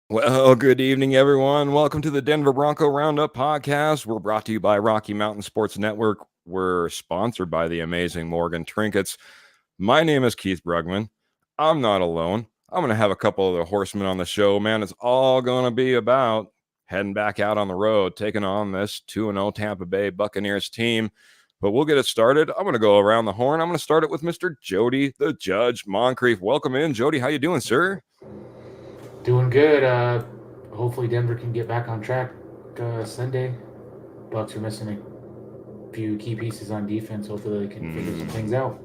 Well, good evening, everyone. Welcome to the Denver Bronco Roundup podcast. We're brought to you by Rocky Mountain Sports Network. We're sponsored by the amazing Morgan Trinkets. My name is Keith Brugman. I'm not alone. I'm going to have a couple of the horsemen on the show, man. It's all going to be about heading back out on the road, taking on this 2-0 Tampa Bay Buccaneers team. But we'll get it started. I'm going to go around the horn. I'm going to start it with Mr. Jody, the Judge Moncrief. Welcome in, Jody. How you doing, sir? Doing good. Hopefully Denver can get back on track Sunday. Bucks are missing a few key pieces on defense. Hopefully they can figure some things out.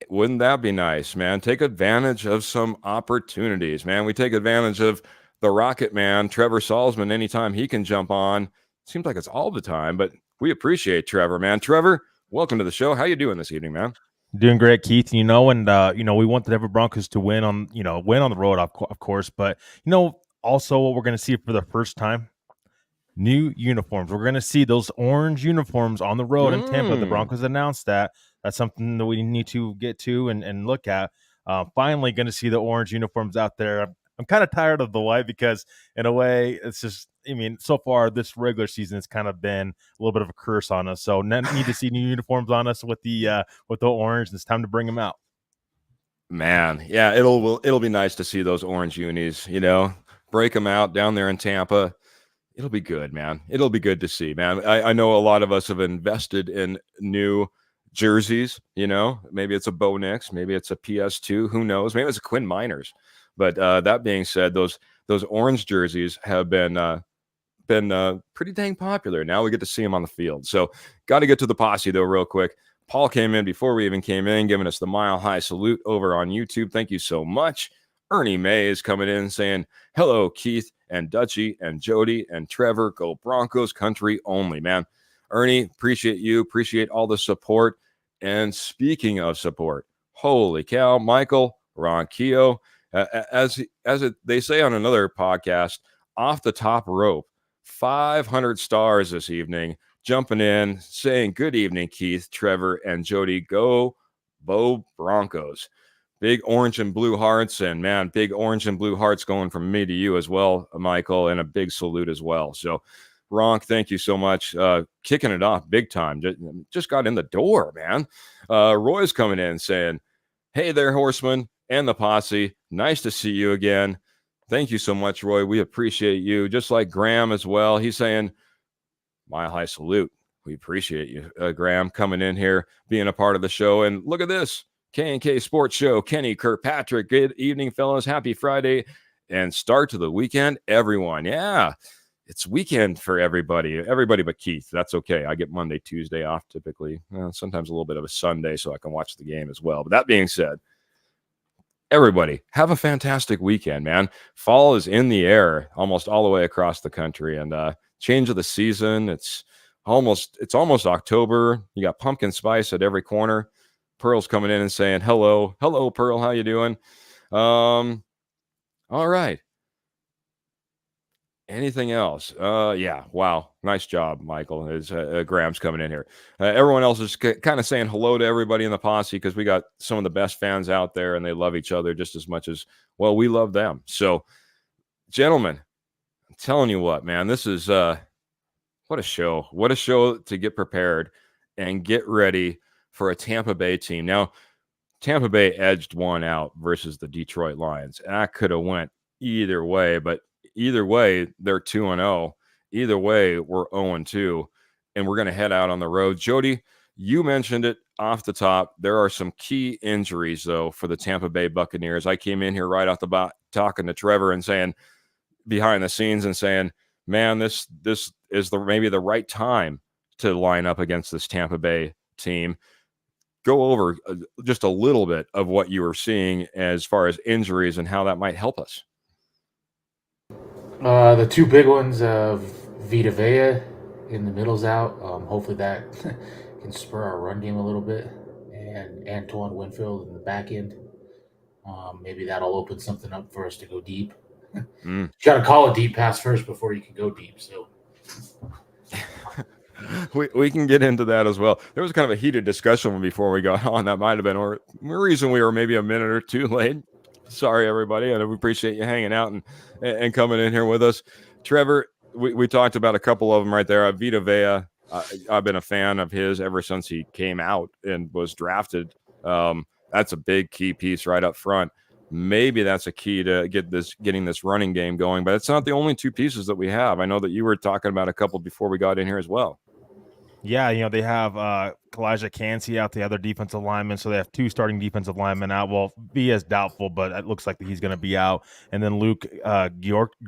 Wouldn't that be nice, man? Take advantage of some opportunities, man. We take advantage of the Rocket Man, Trevor Salzman, anytime he can jump on. Seems like it's all the time, but we appreciate Trevor, man. Trevor, welcome to the show. How you doing this evening, man? Doing great, Keith. We want the Denver Broncos to win on the road, of course. But, also what we're going to see for the first time, new uniforms. We're going to see those orange uniforms on the road in Tampa. The Broncos announced that. That's something that we need to get to and look at. Finally going to see the orange uniforms out there. I'm kind of tired of the white because, in a way, it's just, so far this regular season has kind of been a little bit of a curse on us. So need to see new uniforms on us with the orange. And it's time to bring them out. Man, yeah, it'll be nice to see those orange unis. Break them out down there in Tampa. It'll be good, man. It'll be good to see, man. I know a lot of us have invested in new jerseys. Maybe it's a Bo Nix, maybe it's a PS2. Who knows? Maybe it's a Quinn Miners. But that being said, those orange jerseys have been pretty dang popular. Now we get to see them on the field. So got to get to the posse, though, real quick. Paul came in before we even came in, giving us the mile high salute over on YouTube. Thank you so much. Ernie May is coming in saying, hello, Keith and Dutchie and Jody and Trevor. Go Broncos country only, man. Ernie, appreciate you. Appreciate all the support. And speaking of support, holy cow, Michael Ronquillo, they say on another podcast, off the top rope, 500 stars this evening, jumping in, saying, good evening, Keith, Trevor, and Jody. Go Bo Broncos. Big orange and blue hearts, and man, big orange and blue hearts going from me to you as well, Michael, and a big salute as well. So, Ronk, thank you so much. Kicking it off big time. Just got in the door, man. Roy's coming in saying, hey there, horseman and the posse. Nice to see you again. Thank you so much, Roy. We appreciate you. Just like Graham as well. He's saying, mile high salute. We appreciate you, Graham, coming in here, being a part of the show. And look at this. K&K Sports Show, Kenny Kirkpatrick. Good evening, fellas. Happy Friday and start to the weekend, everyone. Yeah, it's weekend for everybody but Keith. That's okay. I get Monday, Tuesday off typically. Sometimes a little bit of a Sunday so I can watch the game as well. But that being said, everybody, have a fantastic weekend, man. Fall is in the air almost all the way across the country, and change of the season. It's almost October. You got pumpkin spice at every corner. Pearl's coming in and saying, hello, Pearl. How you doing? All right. Anything else? Yeah. Wow. Nice job, Michael. As Graham's coming in here. Everyone else is kind of saying hello to everybody in the posse because we got some of the best fans out there and they love each other just as much as, well, we love them. So, gentlemen, I'm telling you what, man, this is what a show. What a show to get prepared and get ready for a Tampa Bay team. Now, Tampa Bay edged one out versus the Detroit Lions. That could have went either way, but either way, they're 2-0. Either way, we're 0-2, and we're going to head out on the road. Jody, you mentioned it off the top. There are some key injuries, though, for the Tampa Bay Buccaneers. I came in here right off the bat talking to Trevor and saying behind the scenes and saying, man, this is maybe the right time to line up against this Tampa Bay team. Go over just a little bit of what you were seeing as far as injuries and how that might help us. The two big ones of Vita Vea in the middle's out. Hopefully that can spur our run game a little bit. And Antoine Winfield in the back end. Maybe that'll open something up for us to go deep. You got to call a deep pass first before you can go deep. So we can get into that as well. There was kind of a heated discussion before we got on. That might have been the reason we were maybe a minute or two late. Sorry, everybody. And we appreciate you hanging out and coming in here with us. Trevor, we talked about a couple of them right there. Vita Vea, I've been a fan of his ever since he came out and was drafted. That's a big key piece right up front. Maybe that's a key to getting this running game going, but it's not the only two pieces that we have. I know that you were talking about a couple before we got in here as well. Yeah, they have Kalijah Cansey out, the other defensive lineman, so they have two starting defensive linemen out. Well, Via's doubtful, but it looks like he's going to be out. And then Luke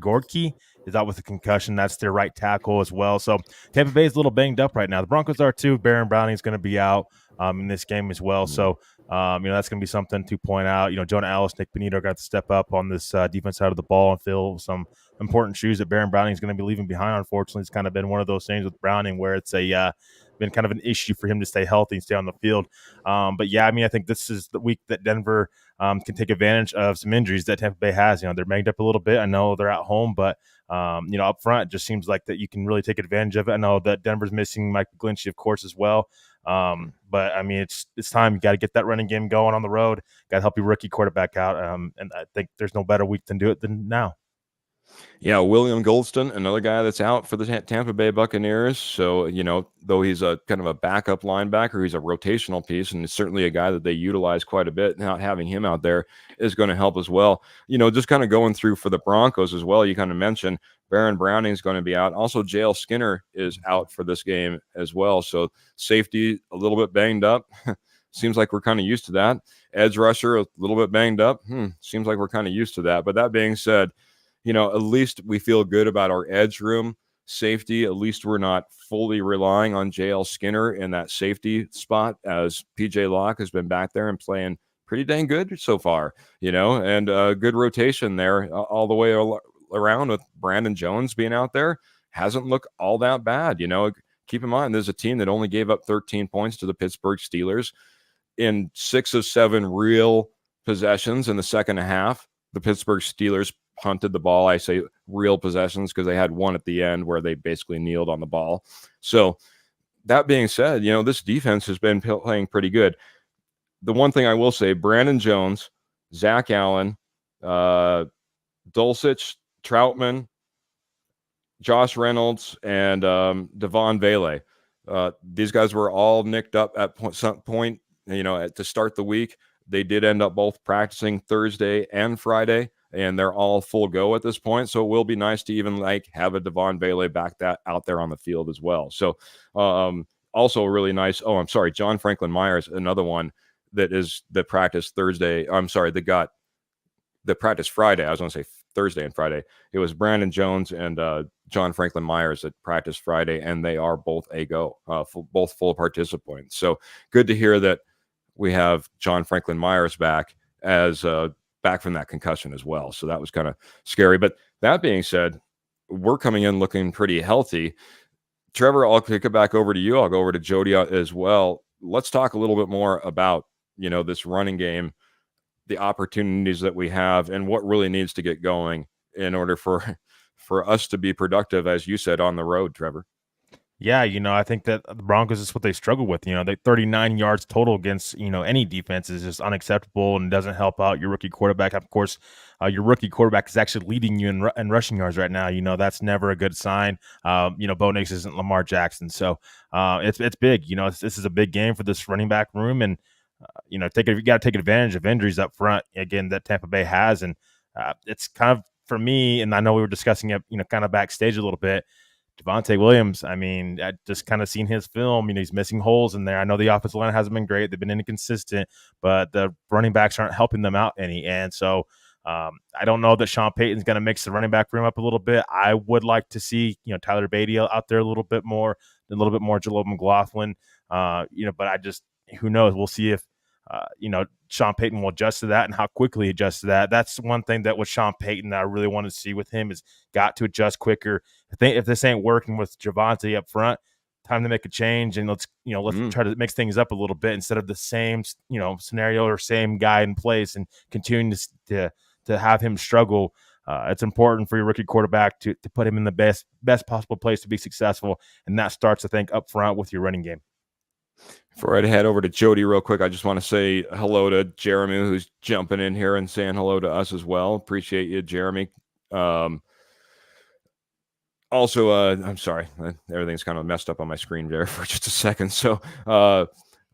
Gorky is out with a concussion. That's their right tackle as well. So Tampa Bay is a little banged up right now. The Broncos are too. Baron Browning is going to be out in this game as well. So that's going to be something to point out. Jonah Ellis, Nick Benito got to step up on this defense side of the ball and fill some important shoes that Baron Browning is going to be leaving behind. Unfortunately, it's kind of been one of those things with Browning where it's been kind of an issue for him to stay healthy and stay on the field. But yeah, I think this is the week that Denver can take advantage of some injuries that Tampa Bay has. They're banged up a little bit. I know they're at home, but up front, it just seems like that you can really take advantage of it. I know that Denver's missing Mike McGlinchey, of course, as well. But it's time. You got to get that running game going on the road. Got to help your rookie quarterback out. And I think there's no better week than do it than now. Yeah, William Goldston, another guy that's out for the Tampa Bay Buccaneers. So, though he's a kind of a backup linebacker, he's a rotational piece, and it's certainly a guy that they utilize quite a bit. Not having him out there is going to help as well. Just kind of going through for the Broncos as well, you kind of mentioned Baron Browning is going to be out. Also, J.L. Skinner is out for this game as well. So safety a little bit banged up. Seems like we're kind of used to that. Edge rusher a little bit banged up. Seems like we're kind of used to that. But that being said, at least we feel good about our edge room safety. At least we're not fully relying on J.L. Skinner in that safety spot, as P.J. Locke has been back there and playing pretty dang good so far, and good rotation there all the way around with Brandon Jones being out there. Hasn't looked all that bad. Keep in mind, there's a team that only gave up 13 points to the Pittsburgh Steelers in 6 of 7 real possessions in the second half. The Pittsburgh Steelers punted the ball. I say real possessions because they had one at the end where they basically kneeled on the ball. So that being said, this defense has been playing pretty good. The one thing I will say, Brandon Jones, Zach Allen, Dulcich, Troutman, Josh Reynolds, and Devon Vele. These guys were all nicked up at some point, to start the week. They did end up both practicing Thursday and Friday, and they're all full go at this point. So it will be nice to even have a Devon Vele back out there on the field as well. So also really nice. Oh, I'm sorry. John Franklin Myers, another one that practiced Thursday. I'm sorry. That practiced Friday. I was going to say Thursday and Friday. It was Brandon Jones and John Franklin Myers that practiced Friday, and they are both both full participants. So good to hear that we have John Franklin Myers back back from that concussion as well. So that was kind of scary. But that being said, we're coming in looking pretty healthy. Trevor, I'll kick it back over to you. I'll go over to Jody as well. Let's talk a little bit more about, this running game, the opportunities that we have, and what really needs to get going in order for us to be productive, as you said, on the road, Trevor. Yeah, I think that the Broncos is what they struggle with. They 39 yards total against, any defense is just unacceptable and doesn't help out your rookie quarterback. Of course, your rookie quarterback is actually leading you in rushing yards right now. That's never a good sign. Bo Nix isn't Lamar Jackson. So it's big. This is a big game for this running back room. And, you got to take advantage of injuries up front, again, that Tampa Bay has. And it's kind of for me, and I know we were discussing it, kind of backstage a little bit, Javonte Williams, I mean, I just kind of seen his film. He's missing holes in there. I know the offensive line hasn't been great. They've been inconsistent, but the running backs aren't helping them out any. And so I don't know that Sean Payton's going to mix the running back room up a little bit. I would like to see, Tyler Beatty out there a little bit more Jaleel McLaughlin, but who knows? We'll see if, Sean Payton will adjust to that and how quickly he adjusts to that. That's one thing that with Sean Payton that I really want to see with him is got to adjust quicker. If this ain't working with Javonte up front, time to make a change and let's try to mix things up a little bit instead of the same, scenario or same guy in place and continuing to have him struggle. It's important for your rookie quarterback to put him in the best possible place to be successful, and that starts, I think, up front with your running game. Before I head over to Jody real quick, I just want to say hello to Jeremy, who's jumping in here and saying hello to us as well. Appreciate you, Jeremy. Also, I'm sorry, everything's kind of messed up on my screen there for just a second. So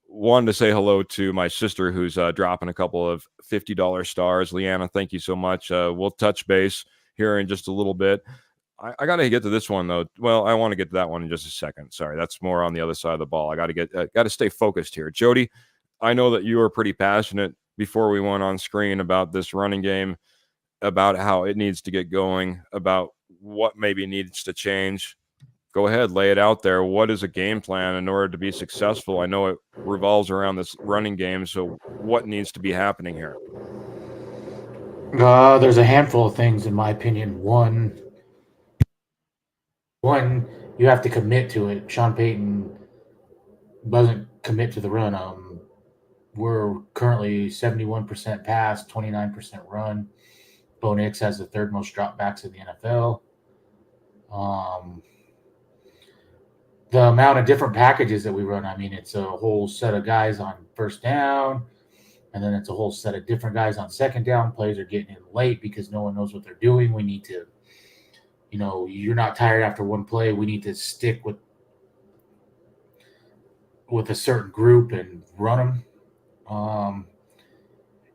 wanted to say hello to my sister who's dropping a couple of $50 stars. Leanna, thank you so much. We'll touch base here in just a little bit. I got to get to this one, though. Well, I want to get to that one in just a second. Sorry, that's more on the other side of the ball. I got to stay focused here. Jody, I know that you were pretty passionate before we went on screen about this running game, about how it needs to get going, about what maybe needs to change. Go ahead, lay it out there. What is a game plan in order to be successful? I know it revolves around this running game, so what needs to be happening here? There's a handful of things, in my opinion. One, you have to commit to it. Sean Payton doesn't commit to the run. We're currently 71% pass, 29% run. Bo Nix has the third most dropbacks in the NFL. The amount of different packages that we run, I mean, it's a whole set of guys on first down, and then it's a whole set of different guys on second down. Plays are getting in late because no one knows what they're doing. We need to, you're not tired after one play. We need to stick with a certain group and run them.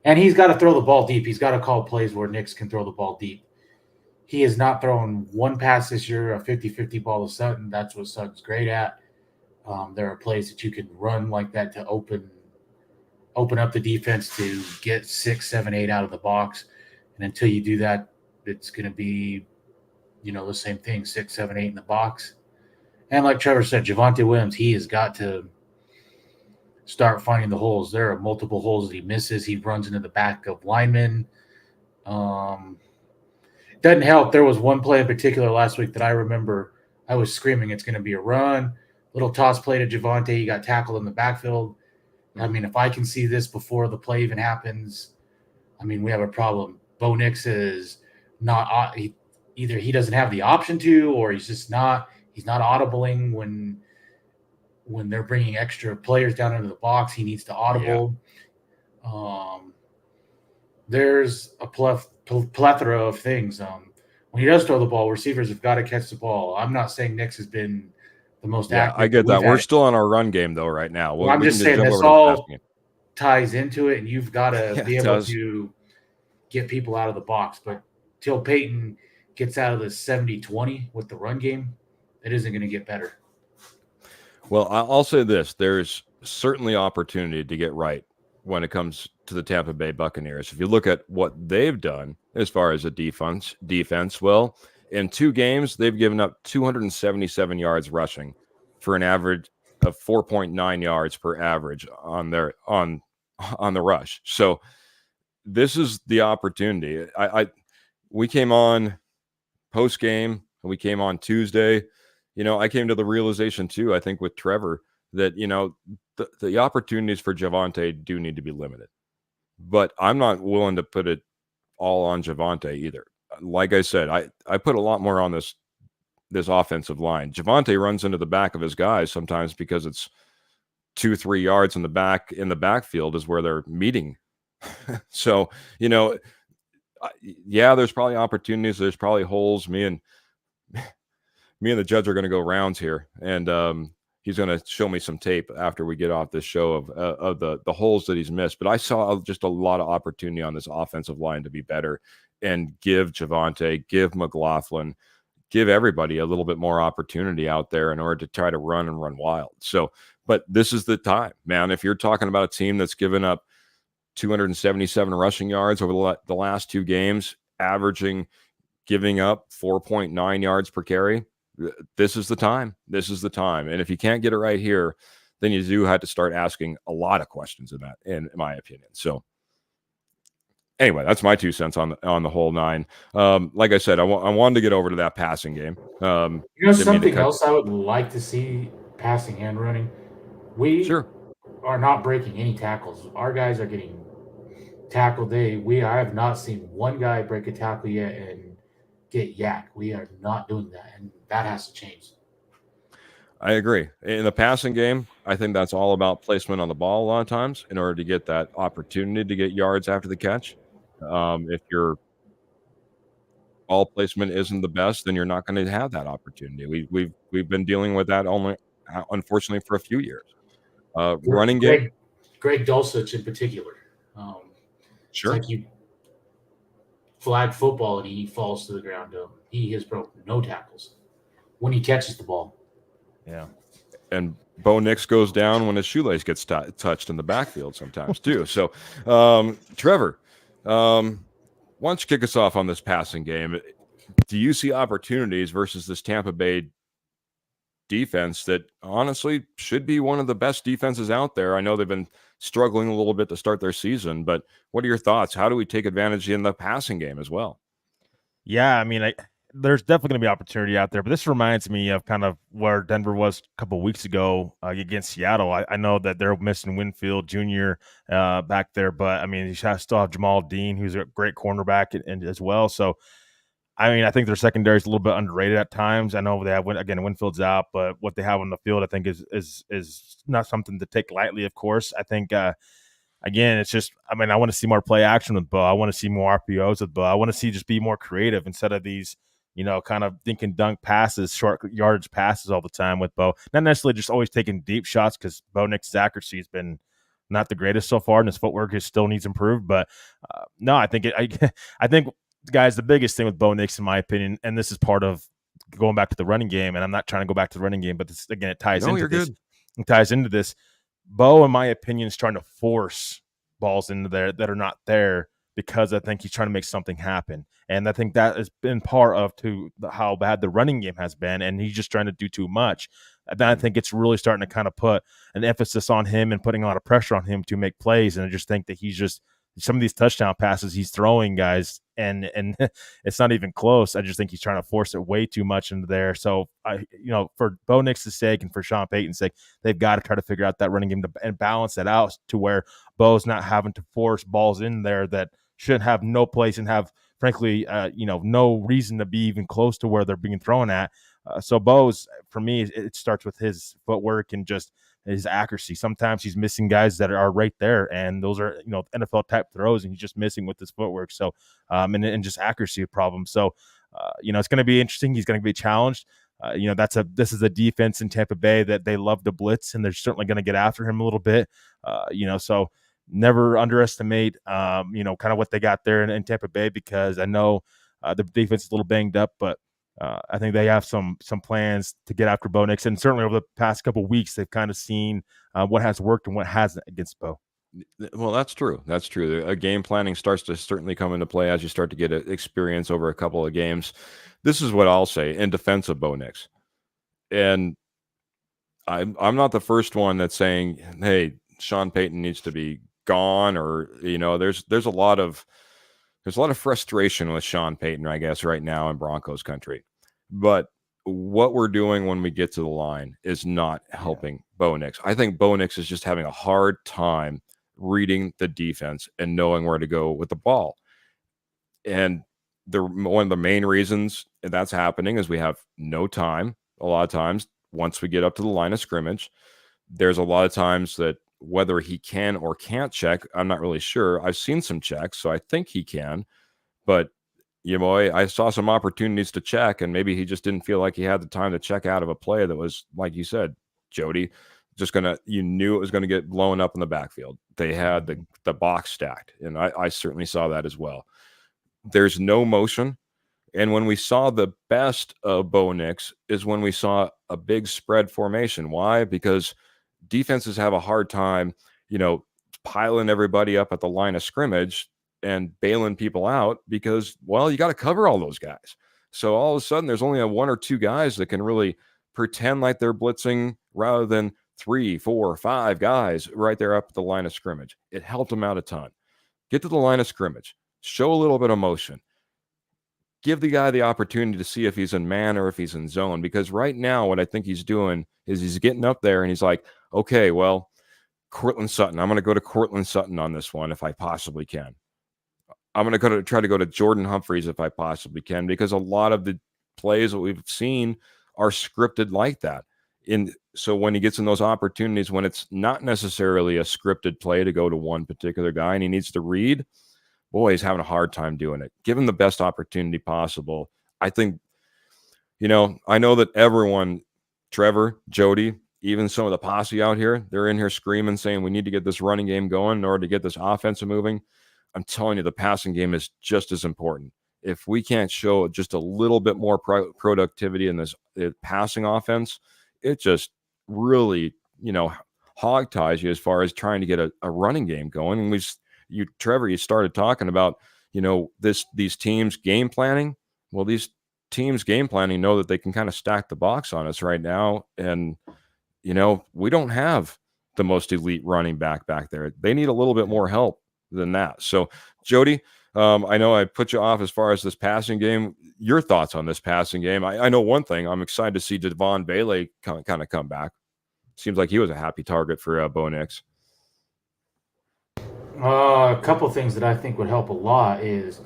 And he's got to throw the ball deep. He's got to call plays where Nix can throw the ball deep. He has not thrown one pass this year, a 50-50 ball to Sutton. That's what Sutton's great at. There are plays that you can run like that to open up the defense to get 6, 7, 8 out of the box. And until you do that, it's going to be, the same thing, 6, 7, 8 in the box. And like Trevor said, Javonte Williams, he has got to start finding the holes. There are multiple holes that he misses. He runs into the back of linemen. Doesn't help. There was one play in particular last week that I remember I was screaming, it's going to be a run. Little toss play to Javonte. He got tackled in the backfield. I mean, if I can see this before the play even happens, I mean, we have a problem. Bo Nix is not either he doesn't have the option to, or he's not audibling when they're bringing extra players down into the box. He needs to audible. Yeah. There's a plethora of things. When he does throw the ball, receivers have got to catch the ball. I'm not saying Nix has been the most active. I get that. We're still on our run game, though, right now. I'm just saying this all ties into it, and you've got to be able to get people out of the box. But till Payton gets out of the 70-20 with the run game, it isn't going to get better. Well, I'll say this. There's certainly opportunity to get right when it comes to the Tampa Bay Buccaneers. If you look at what they've done as far as a defense, well, in 2 games, they've given up 277 yards rushing for an average of 4.9 yards per average on the rush. So this is the opportunity. We came on post game, we came on Tuesday. I came to the realization too, I think with Trevor, that, the opportunities for Javonte do need to be limited. But I'm not willing to put it all on Javonte either. Like I said, I put a lot more on this offensive line. Javonte runs into the back of his guys sometimes because it's 2-3 yards in the backfield is where they're meeting. So, there's probably opportunities. There's probably holes. Me and the judge are going to go rounds here. And, he's going to show me some tape after we get off this show of the holes that he's missed. But I saw just a lot of opportunity on this offensive line to be better and give Javonte, give McLaughlin, give everybody a little bit more opportunity out there in order to try to run and run wild. So, but this is the time, man. If you're talking about a team that's given up 277 rushing yards over the last 2 games, giving up 4.9 yards per carry, this is the time. This is the time. And if you can't get it right here, then you do have to start asking a lot of questions in my opinion. So anyway, that's my 2 cents on the whole 9. Like I said, I wanted to get over to that passing game. Something else I would like to see, passing and running. We are not breaking any tackles. Our guys are getting tackled. I have not seen one guy break a tackle yet and get yak. We are not doing that, and that has to change. I agree. In the passing game, I think that's all about placement on the ball a lot of times in order to get that opportunity to get yards after the catch. If your ball placement isn't the best, then you're not going to have that opportunity. We've been dealing with that unfortunately for a few years. Running game, Greg Dulcich in particular. Sure. It's like you flag football and he falls to the ground. He has broken no tackles when he catches the ball. Yeah. And Bo Nix goes down when his shoelace gets touched in the backfield sometimes too. So, Trevor, why don't you kick us off on this passing game? Do you see opportunities versus this Tampa Bay defense that honestly should be one of the best defenses out there? I know they've been struggling a little bit to start their season, but what are your thoughts? How do we take advantage in the passing game as well? Yeah, I mean, there's definitely going to be opportunity out there, but this reminds me of kind of where Denver was a couple of weeks ago against Seattle. I know that they're missing Winfield Jr. Back there, but I mean, you still have Jamal Dean, who's a great cornerback and as well. So, I mean, I think their secondary is a little bit underrated at times. I know they have Winfield's out, but what they have on the field, I think, is not something to take lightly. Of course, I think. Again, it's just, I mean, I want to see more play action with Bo. I want to see more RPOs with Bo. I want to see just be more creative instead of these, kind of dink and dunk passes, short yardage passes all the time with Bo. Not necessarily just always taking deep shots, because Bo Nix's accuracy has been not the greatest so far, and his footwork still needs improved. But no, I think I think, guys, the biggest thing with Bo Nix, in my opinion, and this is part of going back to the running game, and I'm not trying to go back to the running game, but this, again, it ties into this. It ties into this. Bo, in my opinion, is trying to force balls into there that are not there, because I think he's trying to make something happen. And I think that has been part of how bad the running game has been, and he's just trying to do too much. And I think it's really starting to kind of put an emphasis on him and putting a lot of pressure on him to make plays. And I just think that he's just, some of these touchdown passes he's throwing, guys, and it's not even close. I just think he's trying to force it way too much into there. So, for Bo Nix's sake and for Sean Payton's sake, they've got to try to figure out that running game and balance that out to where Bo's not having to force balls in there that should have no place and have, frankly, no reason to be even close to where they're being thrown at. So Bo's, for me, it starts with his footwork and just his accuracy. Sometimes he's missing guys that are right there, and those are NFL type throws, and he's just missing with his footwork. So and just accuracy problems. So it's going to be interesting. He's going to be challenged. This is a defense in Tampa Bay that they love to blitz, and they're certainly going to get after him a little bit. So never underestimate kind of what they got there in Tampa Bay, because I know the defense is a little banged up, but I think they have some plans to get after Bo Nix, and certainly over the past couple of weeks, they've kind of seen what has worked and what hasn't against Bo. Well, that's true. That's true. Game planning starts to certainly come into play as you start to get experience over a couple of games. This is what I'll say in defense of Bo Nix, and I'm not the first one that's saying, "Hey, Sean Payton needs to be gone," or there's a lot of frustration with Sean Payton, I guess, right now in Broncos country. But what we're doing when we get to the line is not helping Bo Nix. I think Bo Nix is just having a hard time reading the defense and knowing where to go with the ball. And one of the main reasons that's happening is we have no time. A lot of times, once we get up to the line of scrimmage, there's a lot of times that whether he can or can't check, I'm not really sure. I've seen some checks, so I think he can. But, I saw some opportunities to check, and maybe he just didn't feel like he had the time to check out of a play that was, like you said, Jody. You knew it was going to get blown up in the backfield. They had the box stacked, and I certainly saw that as well. There's no motion. And when we saw the best of Bo Nix is when we saw a big spread formation. Why? Because defenses have a hard time, piling everybody up at the line of scrimmage and bailing people out because, well, you got to cover all those guys. So all of a sudden, there's only one or two guys that can really pretend like they're blitzing rather than 3, 4, 5 guys right there up at the line of scrimmage. It helped them out a ton. Get to the line of scrimmage. Show a little bit of motion. Give the guy the opportunity to see if he's in man or if he's in zone. Because right now, what I think he's doing is he's getting up there and he's like, okay, well, Courtland Sutton. I'm going to go to Courtland Sutton on this one if I possibly can. I'm going to try to go to Jordan Humphreys if I possibly can, because a lot of the plays that we've seen are scripted like that. So when he gets in those opportunities, when it's not necessarily a scripted play to go to one particular guy and he needs to read, boy, he's having a hard time doing it. Give him the best opportunity possible. I think, I know that everyone, Trevor, Jody, even some of the posse out here, they're in here screaming, saying we need to get this running game going in order to get this offense moving. I'm telling you, the passing game is just as important. If we can't show just a little bit more productivity in this passing offense, it just really, hog ties you as far as trying to get a running game going. And Trevor, you started talking about, these teams game planning. Well, these teams game planning know that they can kind of stack the box on us right now. And, we don't have the most elite running back there. They need a little bit more help than that. So, Jody, I know I put you off as far as this passing game. Your thoughts on this passing game? I know one thing. I'm excited to see Devon Bailey kind of come back. Seems like he was a happy target for Bo Nix. A couple things that I think would help a lot is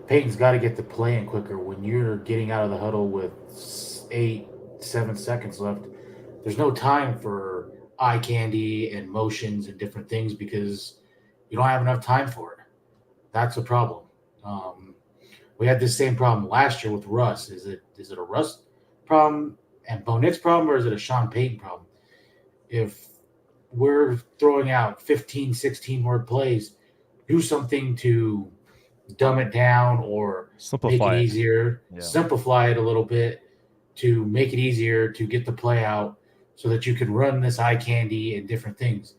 Peyton's got to get the playing quicker. When you're getting out of the huddle with 8-7 seconds left, there's no time for eye candy and motions and different things because you don't have enough time for it. That's a problem. We had this same problem last year with Russ. Is it a Russ problem and Bo Nix problem, or is it a Sean Payton problem? If we're throwing out 15, 16-word plays, do something to dumb it down or make it easier, simplify it a little bit to make it easier to get the play out so that you can run this eye candy and different things.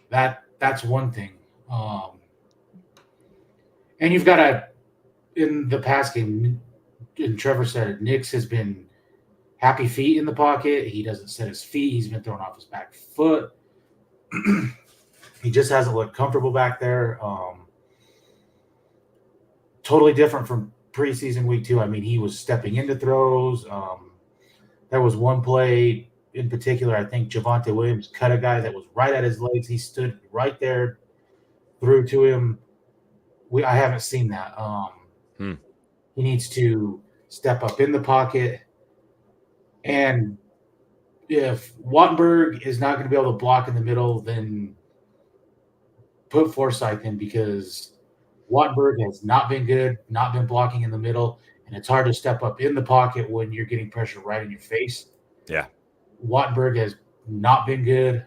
That's one thing. And you've got to, in the pass game, and Trevor said it, Nix has been happy feet in the pocket. He doesn't set his feet. He's been throwing off his back foot. He just hasn't looked comfortable back there. Totally different from preseason week 2. I mean, he was stepping into throws. There was one play in particular, I think Javonte Williams cut a guy that was right at his legs. He stood right there, threw to him. I haven't seen that. He needs to step up in the pocket. And if Wattenberg is not going to be able to block in the middle, then put Forsythe in, because Wattenberg has not been good, not been blocking in the middle, and it's hard to step up in the pocket when you're getting pressure right in your face. Yeah. Wattenberg has not been good.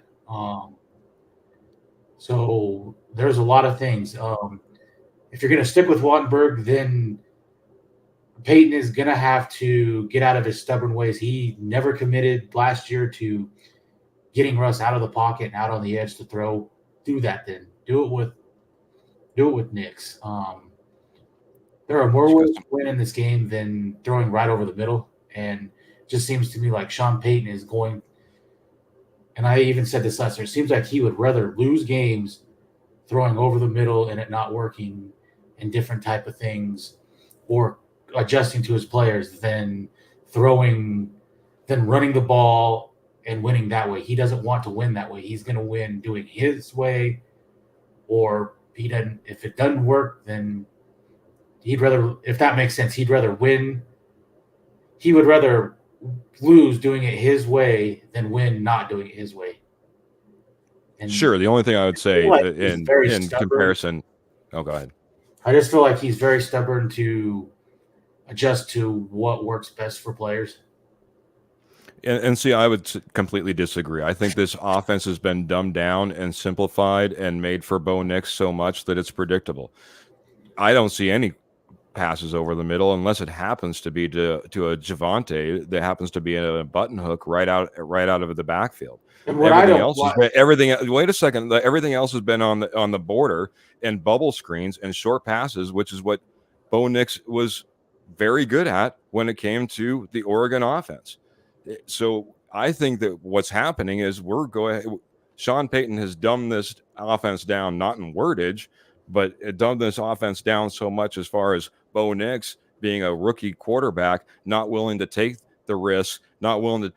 So there's a lot of things. If you're going to stick with Wattenberg, then Peyton is going to have to get out of his stubborn ways. He never committed last year to getting Russ out of the pocket and out on the edge to throw. Do that then. Do it with Nix. There are more ways to win in this game than throwing right over the middle. And it just seems to me like Sean Payton is going, and I even said this last year, it seems like he would rather lose games throwing over the middle and it not working and different type of things, or adjusting to his players than running the ball and winning that way. He doesn't want to win that way. He's going to win doing his way, or if it doesn't work, then he'd rather, if that makes sense, he'd rather win. He would rather lose doing it his way than win not doing it his way. And sure. The only thing I would say like in comparison, go ahead. I just feel like he's very stubborn to adjust to what works best for players. And see, I would completely disagree. I think this offense has been dumbed down and simplified and made for Bo Nix so much that it's predictable. I don't see any passes over the middle unless it happens to be to a Javante that happens to be a button hook right out of the backfield. And what I don't Wait a second. Everything else has been on the border and bubble screens and short passes, which is what Bo Nix was very good at when it came to the Oregon offense. So I think that what's happening is Sean Payton has dumbed this offense down, not in wordage, but it dumbed this offense down so much as far as Bo Nix being a rookie quarterback, not willing to take the risks, not willing to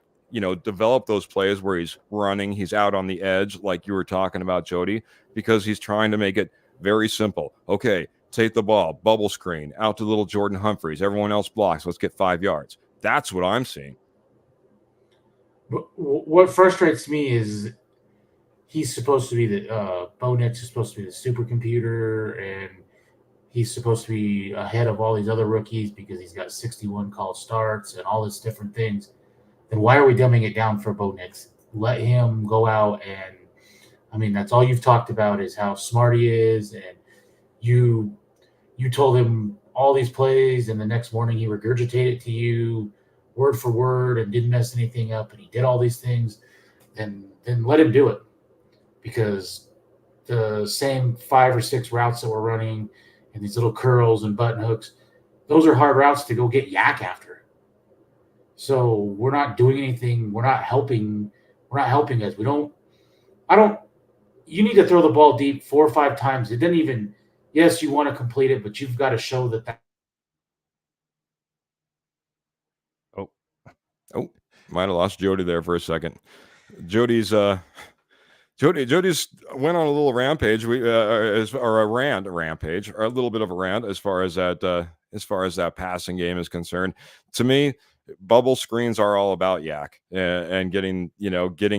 develop those plays where he's running, he's out on the edge, like you were talking about, Jody, because he's trying to make it very simple. Okay, take the ball, bubble screen, out to little Jordan Humphreys. Everyone else blocks. Let's get 5 yards. That's what I'm seeing. What frustrates me is he's supposed to be Bo Nix is supposed to be the supercomputer, and he's supposed to be ahead of all these other rookies because he's got 61 college starts and all these different things. Then why are we dumbing it down for Bo Nix? Let him go out and, I mean, that's all you've talked about is how smart he is, and you told him all these plays, and the next morning he regurgitated it to you word for word and didn't mess anything up, and he did all these things. Then let him do it, because the same 5 or 6 routes that we're running and these little curls and button hooks, those are hard routes to go get yak after. So we're not doing anything. We're not helping. We're not helping guys. You need to throw the ball deep 4 or 5 times. It didn't even, yes, you want to complete it, but you've got to show that. Oh, might have lost Jody there for a second. Jody's Jody's went on a little rampage. Or a rampage, or a little bit of a rant as far as that passing game is concerned. To me, bubble screens are all about yak and getting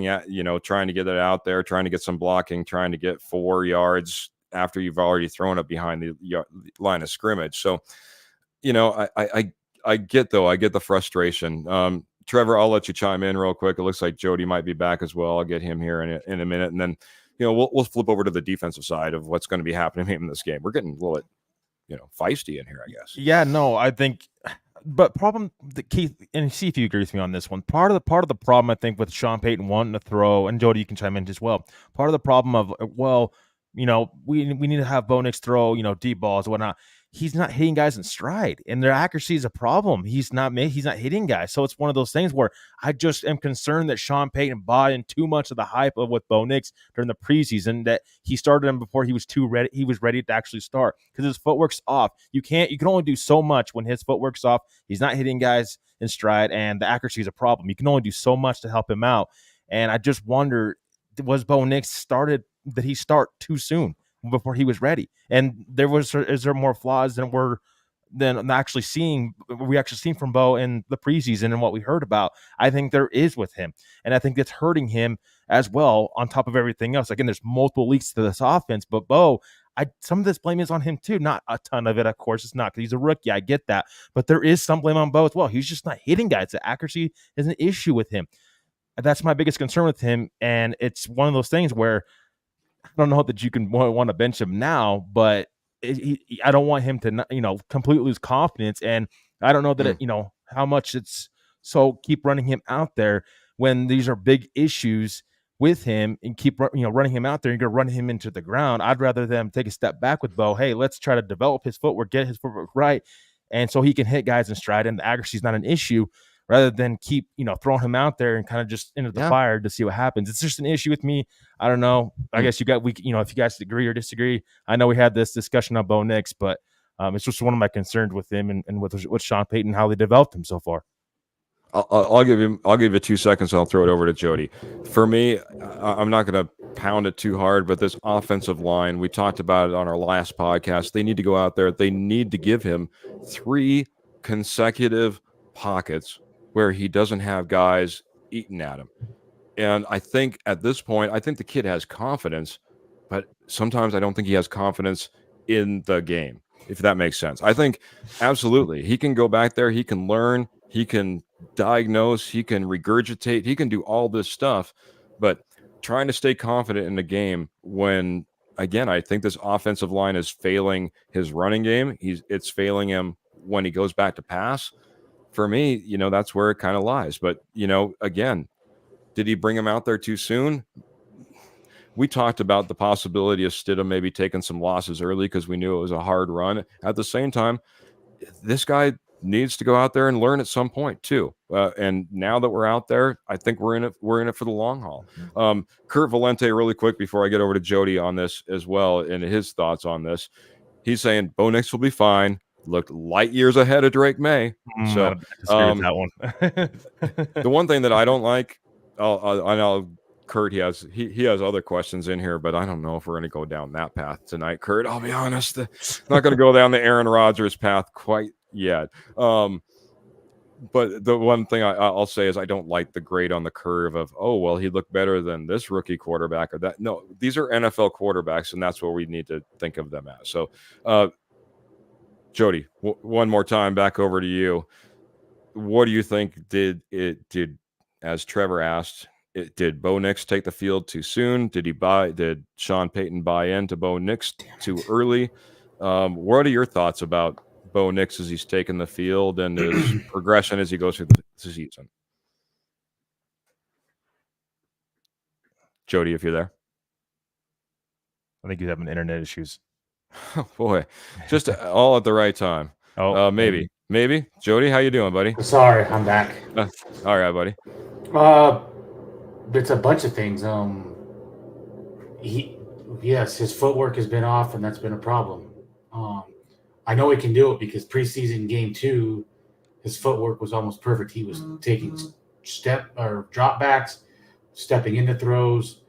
at trying to get it out there, trying to get some blocking, trying to get 4 yards after you've already thrown it behind the line of scrimmage. So, I get the frustration. Trevor, I'll let you chime in real quick. It looks like Jody might be back as well. I'll get him here in a minute, and then we'll flip over to the defensive side of what's going to be happening in this game. We're getting a little feisty in here, I guess. Yeah, no, I think, but Keith, and see if you agree with me on this one. Part of the problem, I think, with Sean Payton wanting to throw, and Jody, you can chime in as well. Part of the problem of, we need to have Bo Nix throw, deep balls and whatnot. He's not hitting guys in stride, and their accuracy is a problem. He's not hitting guys. So it's one of those things where I just am concerned that Sean Payton bought in too much of the hype of with Bo Nix during the preseason, that he started him before he was ready. He was ready to actually start because his footwork's off. You can only do so much when his footwork's off. He's not hitting guys in stride, and the accuracy is a problem. You can only do so much to help him out. And I just wonder, was Bo Nix did he start too soon before he was ready? And is there more flaws than we actually seeing from Bo in the preseason and what we heard about? I think there is with him, and I think it's hurting him as well on top of everything else. Again, there's multiple leaks to this offense, but Bo, some of this blame is on him too. Not a ton of it, of course. It's not because he's a rookie. I get that, but there is some blame on Bo as well. He's just not hitting guys. The accuracy is an issue with him. That's my biggest concern with him, and it's one of those things where I don't know that you can want to bench him now, but I don't want him to, completely lose confidence. And I don't know that, how much it's so keep running him out there when these are big issues with him and keep, running him out there. You're going to run him into the ground. I'd rather them take a step back with Bo. Hey, let's try to develop his footwork, get his footwork right. And so he can hit guys in stride and the accuracy is not an issue, rather than keep, throwing him out there and kind of just into the fire to see what happens. It's just an issue with me. I don't know. I guess if you guys agree or disagree, I know we had this discussion on Bo Nix, but it's just one of my concerns with him and with Sean Payton, how they developed him so far. I'll give you 2 seconds. And I'll throw it over to Jody. For me, I'm not going to pound it too hard, but this offensive line, we talked about it on our last podcast. They need to go out there. They need to give him 3 consecutive pockets where he doesn't have guys eating at him. And I think at this point, I think the kid has confidence, but sometimes I don't think he has confidence in the game, if that makes sense. I think absolutely he can go back there, he can learn, he can diagnose, he can regurgitate, he can do all this stuff, but trying to stay confident in the game when, again, I think this offensive line is failing his running game. It's failing him when he goes back to pass. For me, that's where it kind of lies. But, again, did he bring him out there too soon? We talked about the possibility of Stidham maybe taking some losses early because we knew it was a hard run. At the same time, this guy needs to go out there and learn at some point too. And now that we're out there, I think we're in it. We're in it for the long haul. Kurt Valente, really quick before I get over to Jody on this as well, and his thoughts on this. He's saying Bo Nix will be fine. Looked light years ahead of Drake May. So I disagree with that one. the one thing that I don't like, I'll Kurt, he has other questions in here, but I don't know if we're going to go down that path tonight, Kurt. I'll be honest, not going to go down the Aaron Rodgers path quite yet. But the one thing I'll say is I don't like the grade on the curve of, oh, well, he looked better than this rookie quarterback or that. No, these are NFL quarterbacks, and that's what we need to think of them as. So, Jody, one more time, back over to you. What do you think did, as Trevor asked, did Bo Nix take the field too soon? Did Sean Payton buy into Bo Nix too early? What are your thoughts about Bo Nix as he's taken the field and his progression as he goes through the season? Jody, if you're there. I think he's having internet issues. Oh, boy, just all at the right time. Oh, maybe. Jody, how you doing, buddy? Sorry, I'm back. All right, buddy. It's a bunch of things. His footwork has been off, and that's been a problem. I know he can do it because preseason game 2, his footwork was almost perfect. He was taking step or drop backs, stepping into throws.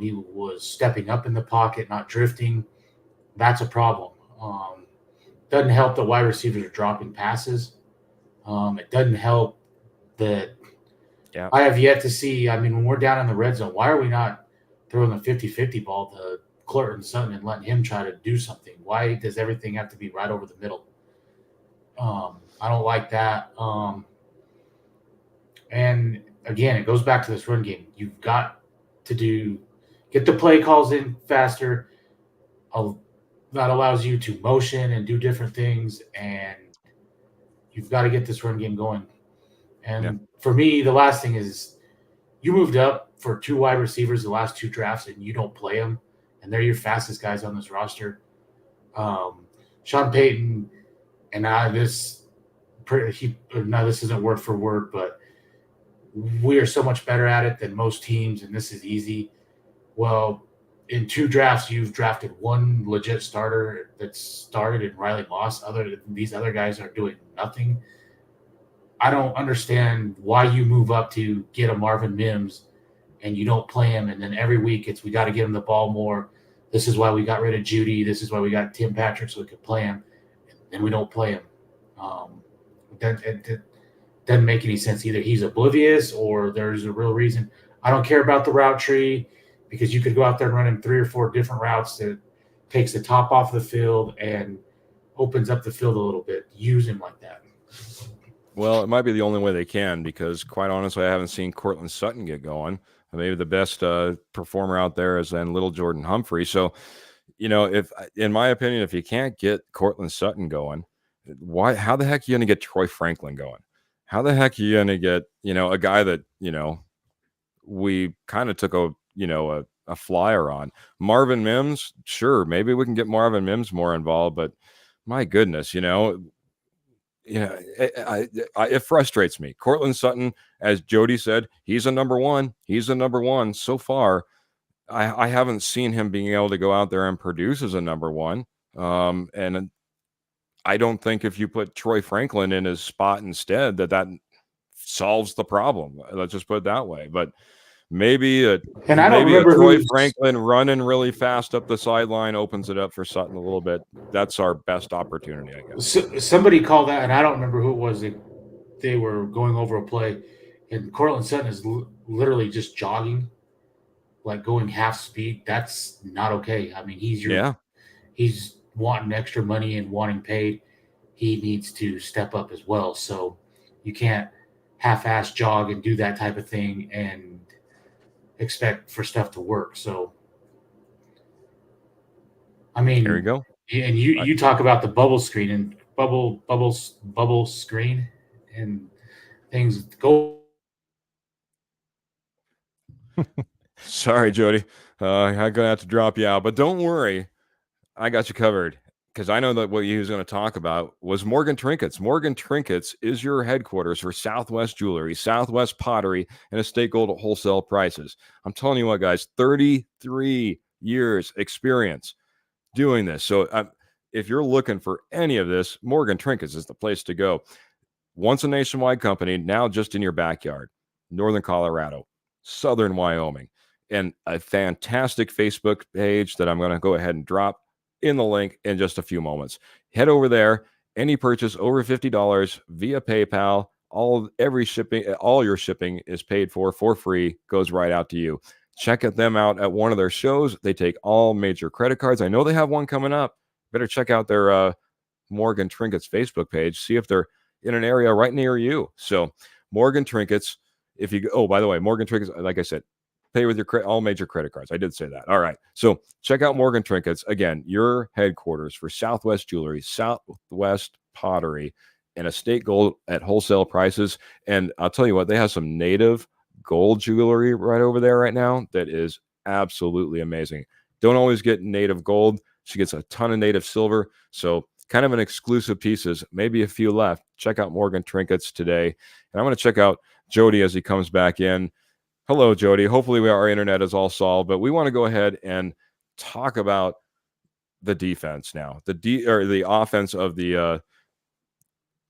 He was stepping up in the pocket, not drifting. That's a problem. Doesn't help that wide receivers are dropping passes. It doesn't help that I have yet to see. I mean, when we're down in the red zone, why are we not throwing a 50-50 ball to Courtland Sutton and letting him try to do something? Why does everything have to be right over the middle? I don't like that. And again, it goes back to this run game. You've got to get the play calls in faster. That allows you to motion and do different things, and you've got to get this run game going. And for me, the last thing is you moved up for 2 wide receivers the last 2 drafts, and you don't play them, and they're your fastest guys on this roster. Sean Payton, and this isn't word for word, but we are so much better at it than most teams, and this is easy. Well, in 2 drafts, you've drafted 1 legit starter that started in Riley Moss. These other guys are doing nothing. I don't understand why you move up to get a Marvin Mims and you don't play him, and then every week we got to get him the ball more. This is why we got rid of Judy. This is why we got Tim Patrick so we could play him, and we don't play him. It doesn't make any sense. Either he's oblivious or there's a real reason. I don't care about the route tree, because you could go out there and run in 3 or 4 different routes that takes the top off the field and opens up the field a little bit. Use him like that. Well, it might be the only way they can, because quite honestly, I haven't seen Courtland Sutton get going. Maybe the best performer out there is then Little Jordan Humphrey. So, if, in my opinion, if you can't get Courtland Sutton going, how the heck are you going to get Troy Franklin going? How the heck are you going to get, a guy that, we kind of took a flyer on? Marvin Mims, sure, maybe we can get Marvin Mims more involved, but my goodness, it frustrates me. Courtland Sutton, as Jody said, he's a number one. He's a number one so far. I haven't seen him being able to go out there and produce as a number one. And I don't think if you put Troy Franklin in his spot instead, that solves the problem. Let's just put it that way. But maybe a Troy Franklin running really fast up the sideline opens it up for Sutton a little bit. That's our best opportunity, I guess. Somebody called that, and I don't remember who it was. They were going over a play, and Courtland Sutton is literally just jogging, like going half speed. That's not okay. I mean, he's wanting extra money and wanting paid. He needs to step up as well. So you can't half-ass jog and do that type of thing and expect for stuff to work. So, I There you mean, go. and you talk about the bubble screen and bubble screen and things go. Sorry, Jody. I'm gonna have to drop you out, but don't worry, I got you covered because I know that what he was going to talk about was Morgan Trinkets. Morgan Trinkets is your headquarters for Southwest Jewelry, Southwest Pottery, and Estate Gold at wholesale prices. I'm telling you what, guys, 33 years experience doing this. So if you're looking for any of this, Morgan Trinkets is the place to go. Once a nationwide company, now just in your backyard, Northern Colorado, Southern Wyoming, and a fantastic Facebook page that I'm going to go ahead and drop in the link in just a few moments. Head over there. Any purchase over $50 via PayPal, all your shipping is paid for free, goes right out to you. Check them out at one of their shows. They take all major credit cards. I know they have one coming up. Better check out their Morgan Trinkets Facebook page. See if they're in an area right near you. So Morgan Trinkets, if you oh, by the way, Morgan Trinkets, like I said, pay with your all major credit cards. I did say that. All right. So check out Morgan Trinkets. Again, your headquarters for Southwest Jewelry, Southwest Pottery, and Estate Gold at wholesale prices. And I'll tell you what, they have some native gold jewelry right over there right now that is absolutely amazing. Don't always get native gold. She gets a ton of native silver. So kind of an exclusive pieces, maybe a few left. Check out Morgan Trinkets today. And I'm going to check out Jody as he comes back in. Hello, Jody. Hopefully our internet is all solved, but we want to go ahead and talk about the defense now. The offense of the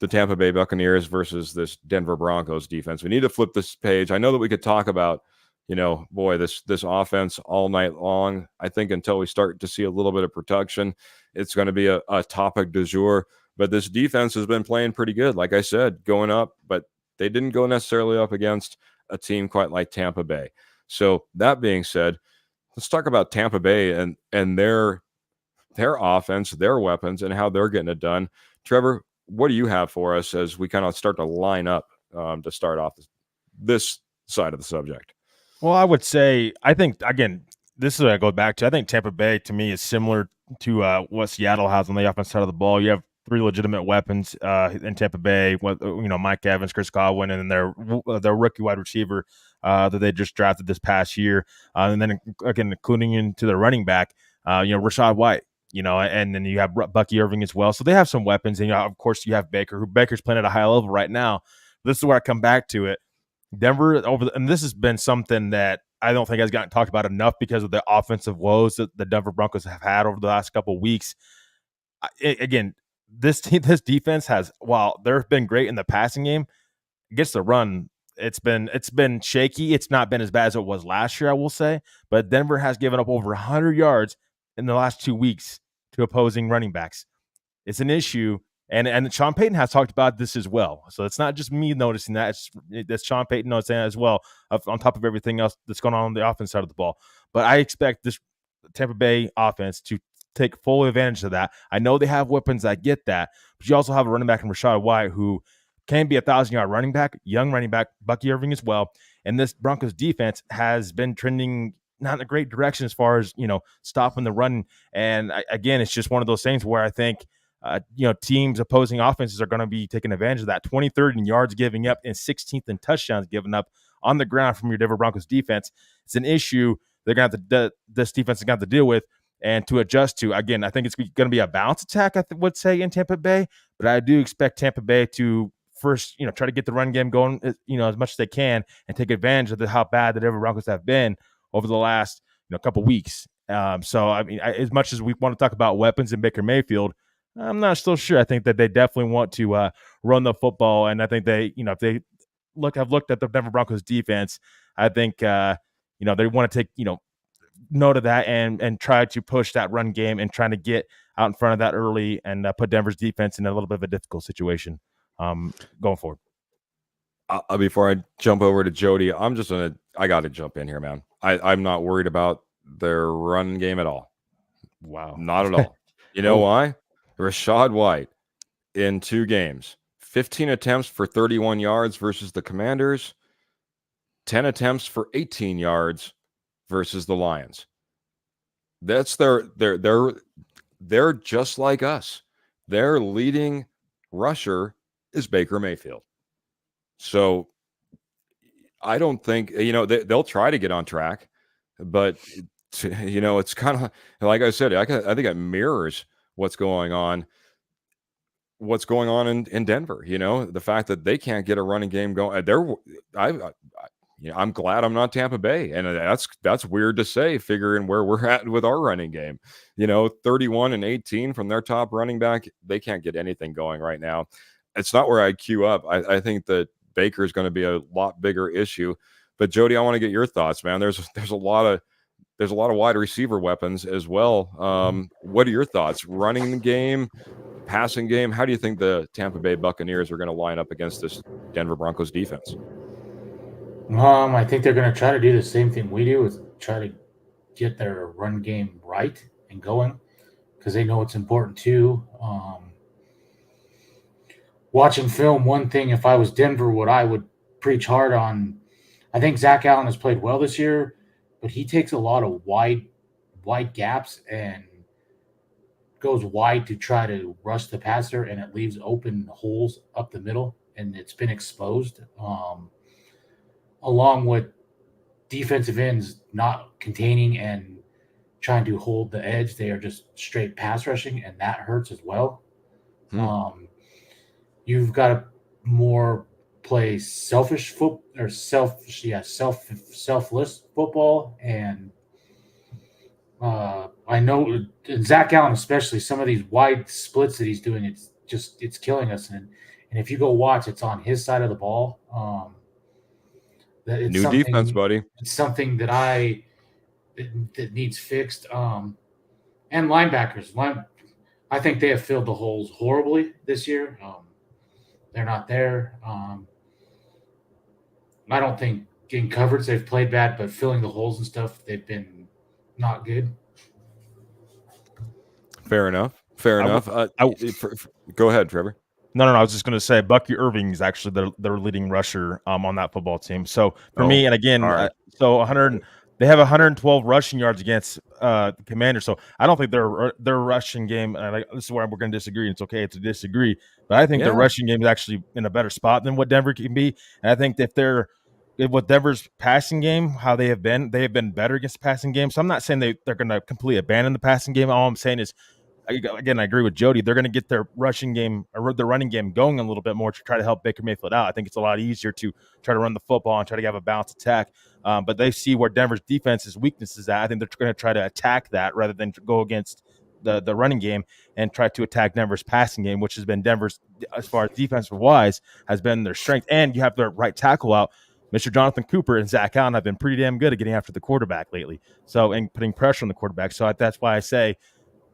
Tampa Bay Buccaneers versus this Denver Broncos defense. We need to flip this page. I know that we could talk about, this offense all night long. I think until we start to see a little bit of production, it's going to be a topic du jour. But this defense has been playing pretty good, like I said, going up, but they didn't go necessarily up against a team quite like Tampa Bay. So that being said, let's talk about Tampa Bay and their offense, their weapons, and how they're getting it done. Trevor, what do you have for us as we kind of start to line up to start off this side of the subject? Well, I would say, I think, again, this is what I go back to. I think Tampa Bay, to me, is similar to what Seattle has on the offense side of the ball. You have three legitimate weapons in Tampa Bay. Mike Evans, Chris Godwin, and then their rookie wide receiver that they just drafted this past year, and then again including into the running back, Rachaad White. And then you have Bucky Irving as well. So they have some weapons, and of course you have Baker. Baker's playing at a high level right now. This is where I come back to it. Denver and this has been something that I don't think has gotten talked about enough because of the offensive woes that the Denver Broncos have had over the last couple of weeks. Again, this defense has, while they've been great in the passing game, against the run, it's been shaky. It's not been as bad as it was last year, I will say. But Denver has given up over 100 yards in the last 2 weeks to opposing running backs. It's an issue. And Sean Payton has talked about this as well. So it's not just me noticing that. It's Sean Payton noticing that as well, on top of everything else that's going on the offense side of the ball. But I expect this Tampa Bay offense to take full advantage of that. I know they have weapons, I get that. But you also have a running back in Rachaad White who can be a 1,000-yard running back, young running back, Bucky Irving as well. And this Broncos defense has been trending not in a great direction as far as, stopping the run. And again, it's just one of those things where I think – teams, opposing offenses are going to be taking advantage of that. 23rd in yards giving up and 16th in touchdowns given up on the ground from your Denver Broncos defense. It's an issue they're going to have to, this defense is going to have to deal with and to adjust to. Again, I think it's going to be a bounce attack, I would say, in Tampa Bay, but I do expect Tampa Bay to first, try to get the run game going, as much as they can and take advantage of how bad the Denver Broncos have been over the last, couple weeks. So, I mean, as much as we want to talk about weapons in Baker Mayfield, I'm not still sure. I think that they definitely want to run the football, and I think they, if they have looked at the Denver Broncos defense, I think they want to take note of that and try to push that run game and trying to get out in front of that early and put Denver's defense in a little bit of a difficult situation going forward. Before I jump over to Jody, I got to jump in here, man. I'm not worried about their run game at all. Wow, not at all. You know why? Rachaad White in 2 games, 15 attempts for 31 yards versus the Commanders, 10 attempts for 18 yards versus the Lions. That's they're just like us. Their leading rusher is Baker Mayfield. So I don't think, they'll try to get on track, but it's kind of like I said, I think it mirrors what's going on in Denver. The fact that they can't get a running game going. I'm glad I'm not Tampa Bay, and that's weird to say, figuring where we're at with our running game. 31 and 18 from their top running back, they can't get anything going right now. It's not where I'd queue up. I think that Baker is going to be a lot bigger issue. But Jody, I want to get your thoughts, man. There's a lot of wide receiver weapons as well. What are your thoughts? Running the game, passing game. How do you think the Tampa Bay Buccaneers are going to line up against this Denver Broncos defense? I think they're going to try to do the same thing we do, is try to get their run game right and going, because they know it's important too. Watching film, one thing, if I was Denver, what I would preach hard on, I think Zach Allen has played well this year, but he takes a lot of wide gaps and goes wide to try to rush the passer, and it leaves open holes up the middle, and it's been exposed. Along with defensive ends not containing and trying to hold the edge, they are just straight pass rushing, and that hurts as well. You've got to more play selfless football, and I know Zach Allen especially, some of these wide splits that he's doing, it's killing us. And if you go watch, it's on his side of the ball. New defense, buddy. It's something that that needs fixed. And linebackers, I think they have filled the holes horribly this year. They're not there. I don't think in coverage they've played bad, but filling the holes and stuff, they've been not good. Fair enough. Go ahead, Trevor. No. I was just going to say Bucky Irving is actually their leading rusher on that football team. So for me, and again, right. They have 112 rushing yards against the Commanders. So I don't think their rushing game. This is where we're going to disagree. It's okay to disagree, but I think their rushing game is actually in a better spot than what Denver can be. And I think with Denver's passing game, how they have been better against the passing game. So I'm not saying they're going to completely abandon the passing game. All I'm saying is, again, I agree with Jody. They're going to get their rushing game or their running game going a little bit more to try to help Baker Mayfield out. I think it's a lot easier to try to run the football and try to have a balanced attack. But they see where Denver's defense's weakness is at. I think they're going to try to attack that rather than go against the running game and try to attack Denver's passing game, which has been Denver's, as far as defensive wise, has been their strength. And you have their right tackle out. Mr. Jonathan Cooper and Zach Allen have been pretty damn good at getting after the quarterback lately. And putting pressure on the quarterback. So that's why I say,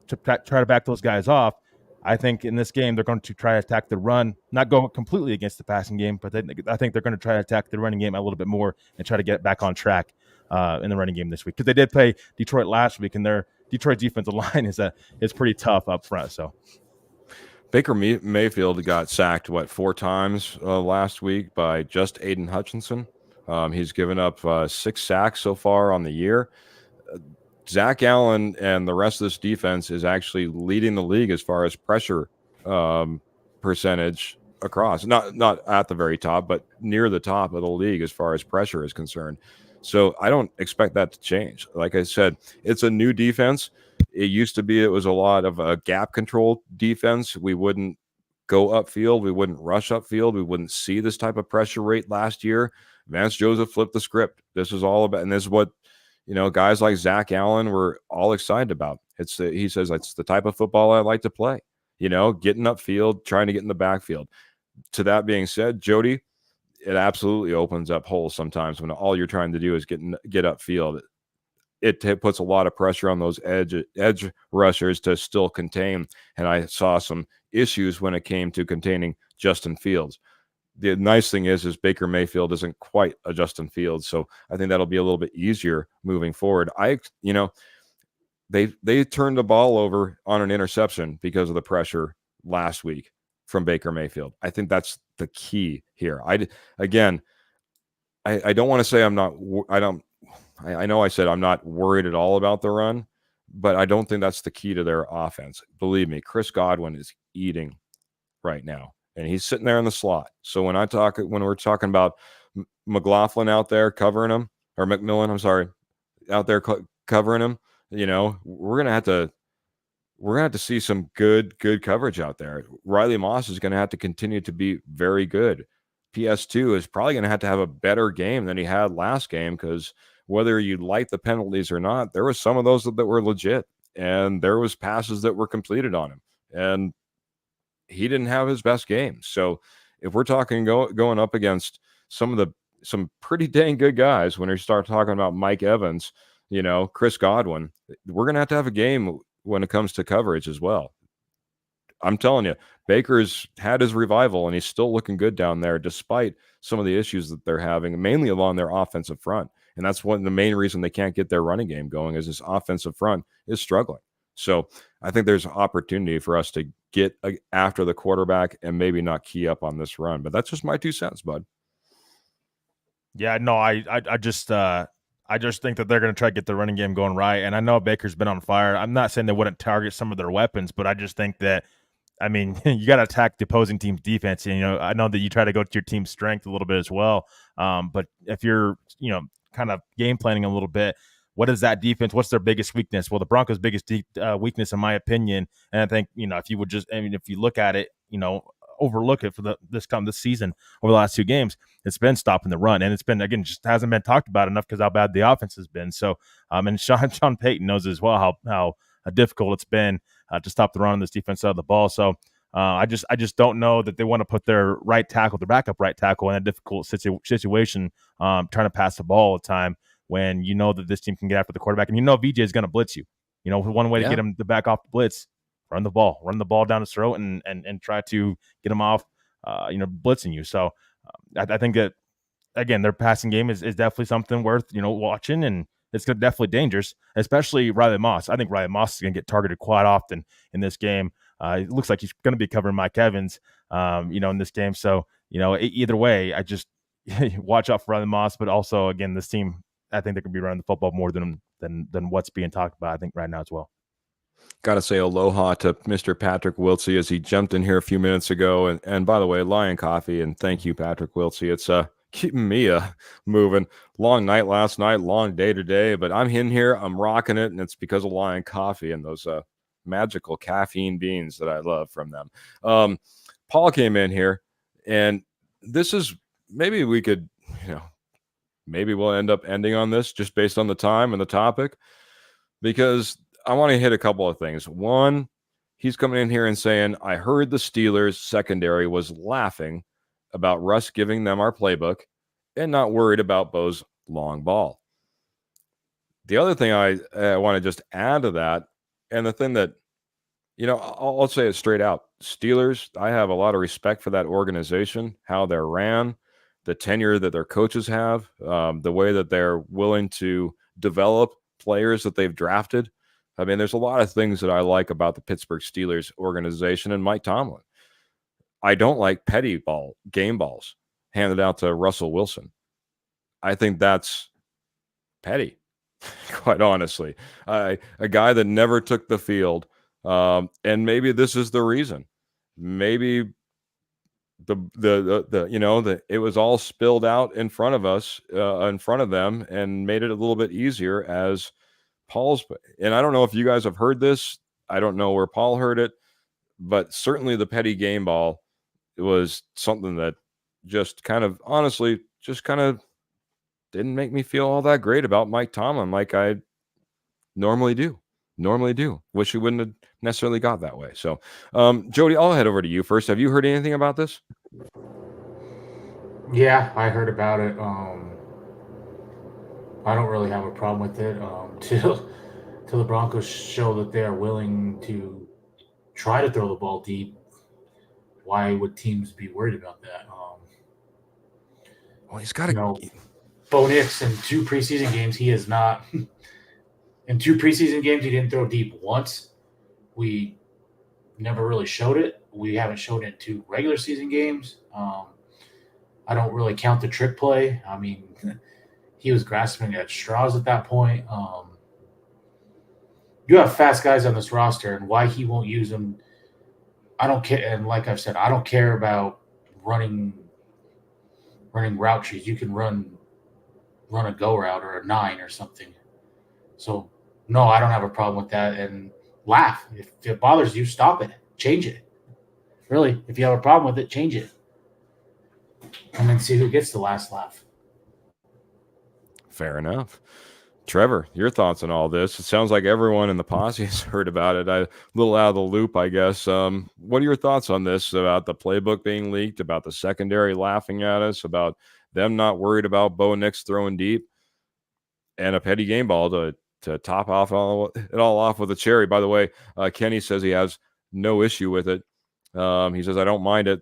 to try to back those guys off, I think in this game they're going to try to attack the run, not go completely against the passing game, but I think they're going to try to attack the running game a little bit more and try to get back on track in the running game this week, because they did play Detroit last week, and their Detroit defensive line is pretty tough up front. So Baker Mayfield got sacked 4 times last week by just Aiden Hutchinson. He's given up 6 sacks so far on the year. Zach Allen and the rest of this defense is actually leading the league as far as pressure percentage across. Not at the very top, but near the top of the league as far as pressure is concerned. So I don't expect that to change. Like I said, it's a new defense. It used to be, it was a lot of a gap control defense. We wouldn't go upfield. We wouldn't rush upfield. We wouldn't see this type of pressure rate last year. Vance Joseph flipped the script. This is all about, and this is what, guys like Zach Allen were all excited about. He says, it's the type of football I like to play, getting upfield, trying to get in the backfield. To that being said, Jody, it absolutely opens up holes sometimes when all you're trying to do is get upfield. It puts a lot of pressure on those edge rushers to still contain. And I saw some issues when it came to containing Justin Fields. The nice thing is Baker Mayfield isn't quite a Justin Fields, so I think that'll be a little bit easier moving forward. They turned the ball over on an interception because of the pressure last week. from Baker Mayfield. I think that's the key here. I don't want to say I'm not. I know I said I'm not worried at all about the run, but I don't think that's the key to their offense. Believe me, Chris Godwin is eating right now, and he's sitting there in the slot. So when we're talking about McLaughlin out there covering him, or McMillan, I'm sorry, out there covering him, we're gonna have to see some good coverage out there. Riley Moss is going to have to continue to be very good. PS2 is probably going to have a better game than he had last game, because whether you like the penalties or not, there was some of those that were legit, and there was passes that were completed on him, and he didn't have his best game. So if we're talking going up against some pretty dang good guys, when you start talking about Mike Evans, Chris Godwin, we're going to have a game when it comes to coverage as well. I'm telling you, Baker's had his revival, and he's still looking good down there, despite some of the issues that they're having, mainly along their offensive front. And that's one of the main reason they can't get their running game going, is this offensive front is struggling. So I think there's opportunity for us to get after the quarterback and maybe not key up on this run. But that's just my 2 cents, bud. Yeah, no, I just think that they're going to try to get the running game going right. And I know Baker's been on fire. I'm not saying they wouldn't target some of their weapons, but I just think that, I mean, you got to attack the opposing team's defense. And, I know that you try to go to your team's strength a little bit as well. But if you're, kind of game planning a little bit, what is that defense? What's their biggest weakness? Well, the Broncos' biggest weakness, in my opinion, and I think, if you look at it, overlook it for this season over the last 2 games, it's been stopping the run, and it's been, again, just hasn't been talked about enough because how bad the offense has been. So, and Sean Payton knows as well how difficult it's been to stop the run on this defense side of the ball. So, I just don't know that they want to put their backup right tackle, in a difficult situation, trying to pass the ball all the time, when you know that this team can get after the quarterback, and VJ is going to blitz you. One way to get him to back off the blitz, run the ball down his throat, and try to get him off, blitzing you. So I think that, again, their passing game is definitely something worth, watching, and it's definitely dangerous, especially Riley Moss. I think Riley Moss is going to get targeted quite often in this game. It looks like he's going to be covering Mike Evans, in this game. So, either way, I just watch out for Riley Moss, but also, again, this team, I think they could be running the football more than what's being talked about, I think, right now as well. Got to say aloha to Mr. Patrick Wiltsey as he jumped in here a few minutes ago. And by the way, Lion Coffee, and thank you, Patrick Wiltsey. It's keeping me moving. Long night last night, long day today, but I'm in here, I'm rocking it, and it's because of Lion Coffee and those magical caffeine beans that I love from them. Paul came in here, and this is, maybe we could, maybe we'll end up ending on this just based on the time and the topic, because I want to hit a couple of things. One, he's coming in here and saying, I heard the Steelers secondary was laughing about Russ giving them our playbook and not worried about Bo's long ball. The other thing I want to just add to that, and the thing that, I'll say it straight out. Steelers, I have a lot of respect for that organization, how they're ran, the tenure that their coaches have, the way that they're willing to develop players that they've drafted. I mean, there's a lot of things that I like about the Pittsburgh Steelers organization and Mike Tomlin. I don't like petty game balls handed out to Russell Wilson. I think that's petty, quite honestly. A guy that never took the field, and maybe this is the reason. Maybe it was all spilled out in front of us, in front of them, and made it a little bit easier as Paul's. And I don't know if you guys have heard this. I don't know where Paul heard it, but certainly the petty game ball was something that just kind of, honestly, just kind of didn't make me feel all that great about Mike Tomlin like I normally do. Wish he wouldn't have necessarily got that way. So, Jody, I'll head over to you first. Have you heard anything about this? Yeah, I heard about it. I don't really have a problem with it till the Broncos show that they are willing to try to throw the ball deep. Why would teams be worried about that? Well, he's got to. Bo Nix in 2 preseason games, he has not. In 2 preseason games, he didn't throw deep once. We never really showed it. we haven't shown it in 2 regular season games. I don't really count the trick play. I mean, he was grasping at straws at that point. You have fast guys on this roster, and why he won't use them, I don't care. And like I've said, I don't care about running route trees. You can run a go route or a 9 or something. So no, I don't have a problem with that. And laugh. If it bothers you, stop it. Change it. Really, if you have a problem with it, change it. And then see who gets the last laugh. Fair enough. Trevor, your thoughts on all this? It sounds like everyone in the posse has heard about it. A little out of the loop, I guess. What are your thoughts on this, about the playbook being leaked, about the secondary laughing at us, about them not worried about Bo Nix throwing deep, and a petty game ball to top off it all off with a cherry? By the way, Kenny says he has no issue with it. He says, I don't mind it.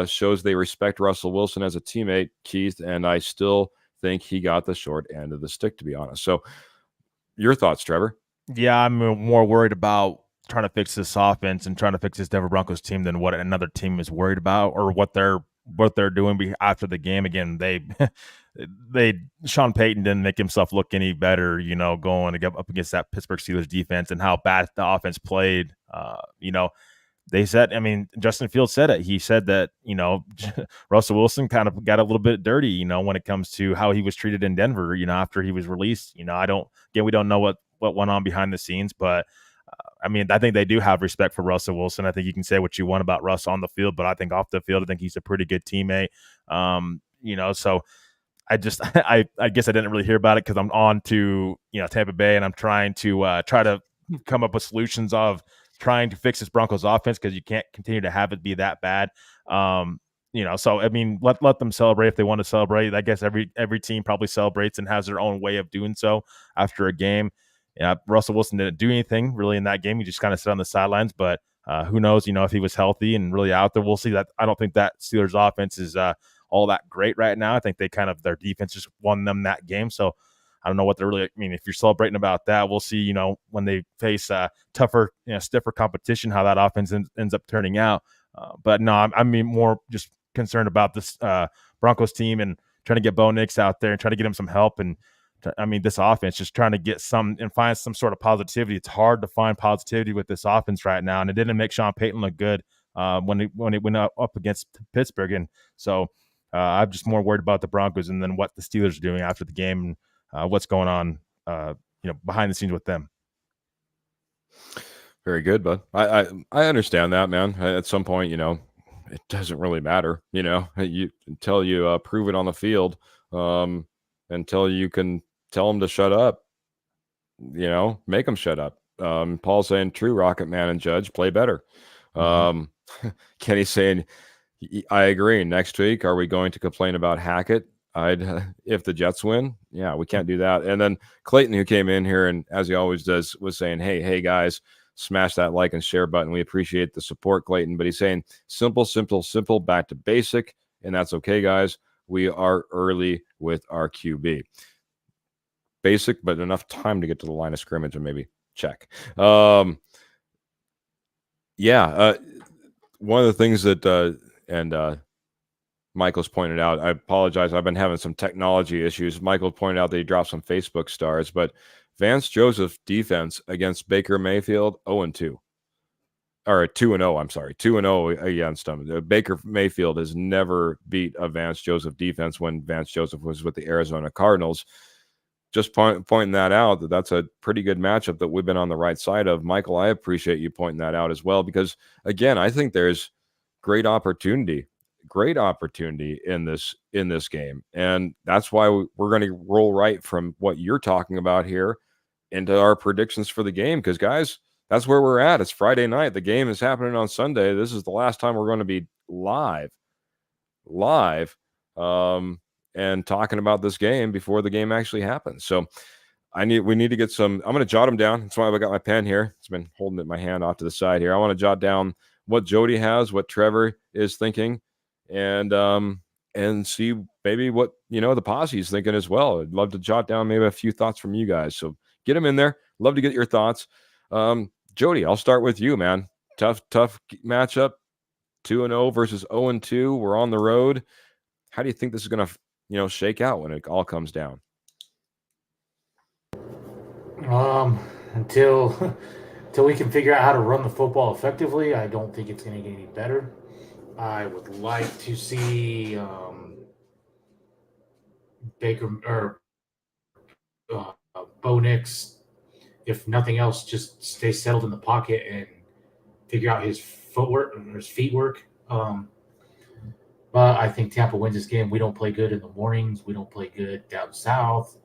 Shows they respect Russell Wilson as a teammate, Keith, and I still think he got the short end of the stick, to be honest. So your thoughts, Trevor? Yeah, I'm more worried about trying to fix this offense and trying to fix this Denver Broncos team than what another team is worried about or what they're doing after the game. Again, Sean Payton didn't make himself look any better, going up against that Pittsburgh Steelers defense and how bad the offense played. They said, Justin Fields said it. He said that, Russell Wilson kind of got a little bit dirty, when it comes to how he was treated in Denver, after he was released. We don't know what went on behind the scenes, but I think they do have respect for Russell Wilson. I think you can say what you want about Russ on the field, but I think off the field, I think he's a pretty good teammate. So I just, I guess I didn't really hear about it because I'm on to, Tampa Bay, and I'm trying to try to come up with solutions of trying to fix this Broncos offense, because you can't continue to have it be that bad. So let them celebrate if they want to celebrate. I guess every team probably celebrates and has their own way of doing so after a game. Yeah, Russell Wilson didn't do anything really in that game. He just kind of sat on the sidelines, but who knows, if he was healthy and really out there. We'll see. That I don't think that Steelers offense is all that great right now. I think their defense just won them that game. So I don't know what they're really, if you're celebrating about that, we'll see, when they face tougher, stiffer competition, how that offense ends up turning out. But no, I'm more just concerned about this Broncos team and trying to get Bo Nix out there and trying to get him some help. And this offense, just trying to get find some sort of positivity. It's hard to find positivity with this offense right now. And it didn't make Sean Payton look good when it went up against Pittsburgh. And so I'm just more worried about the Broncos and then what the Steelers are doing after the game and what's going on, behind the scenes with them. Very good, bud. I understand that, man. At some point, it doesn't really matter, until you prove it on the field, until you can tell them to shut up, make them shut up. Paul's saying, true, Rocket Man and Judge, play better. Kenny's saying, I agree. Next week, are we going to complain about Hackett? If the Jets win, yeah, we can't do that. And then Clayton, who came in here and as he always does, was saying, hey guys, smash that like and share button. We appreciate the support, Clayton. But he's saying simple, back to basic, and that's okay, guys. We are early with our QB. Basic, but enough time to get to the line of scrimmage and maybe check. One of the things that Michael's pointed out, I apologize, I've been having some technology issues. Michael pointed out that he dropped some Facebook stars, but Vance Joseph defense against Baker Mayfield, 0-2. Or 2-0, I'm sorry, 2-0 against him. Baker Mayfield has never beat a Vance Joseph defense when Vance Joseph was with the Arizona Cardinals. Just pointing that out, that's a pretty good matchup that we've been on the right side of. Michael, I appreciate you pointing that out as well, because, again, I think there's great opportunity in this game, and that's why we're going to roll right from what you're talking about here into our predictions for the game, because guys, that's where we're at. It's Friday night, the game is happening on Sunday. This is the last time we're going to be live and talking about this game before the game actually happens. So we need to get some. I'm going to jot them down. That's why I got my pen here. It's been holding it in my hand off to the side here. I want to jot down what Jody has, what Trevor is thinking, and see maybe what the posse is thinking as well. I'd love to jot down maybe a few thoughts from you guys. So get them in there. Love to get your thoughts. Jody, I'll start with you, man. Tough matchup. 2-0 versus 0-2. We're on the road. How do you think this is going to, shake out when it all comes down? Until until we can figure out how to run the football effectively, I don't think it's going to get any better. I would like to see Baker or Bo Nix, if nothing else, just stay settled in the pocket and figure out his footwork or his feet work. But I think Tampa wins this game. We don't play good in the mornings. We don't play good down south.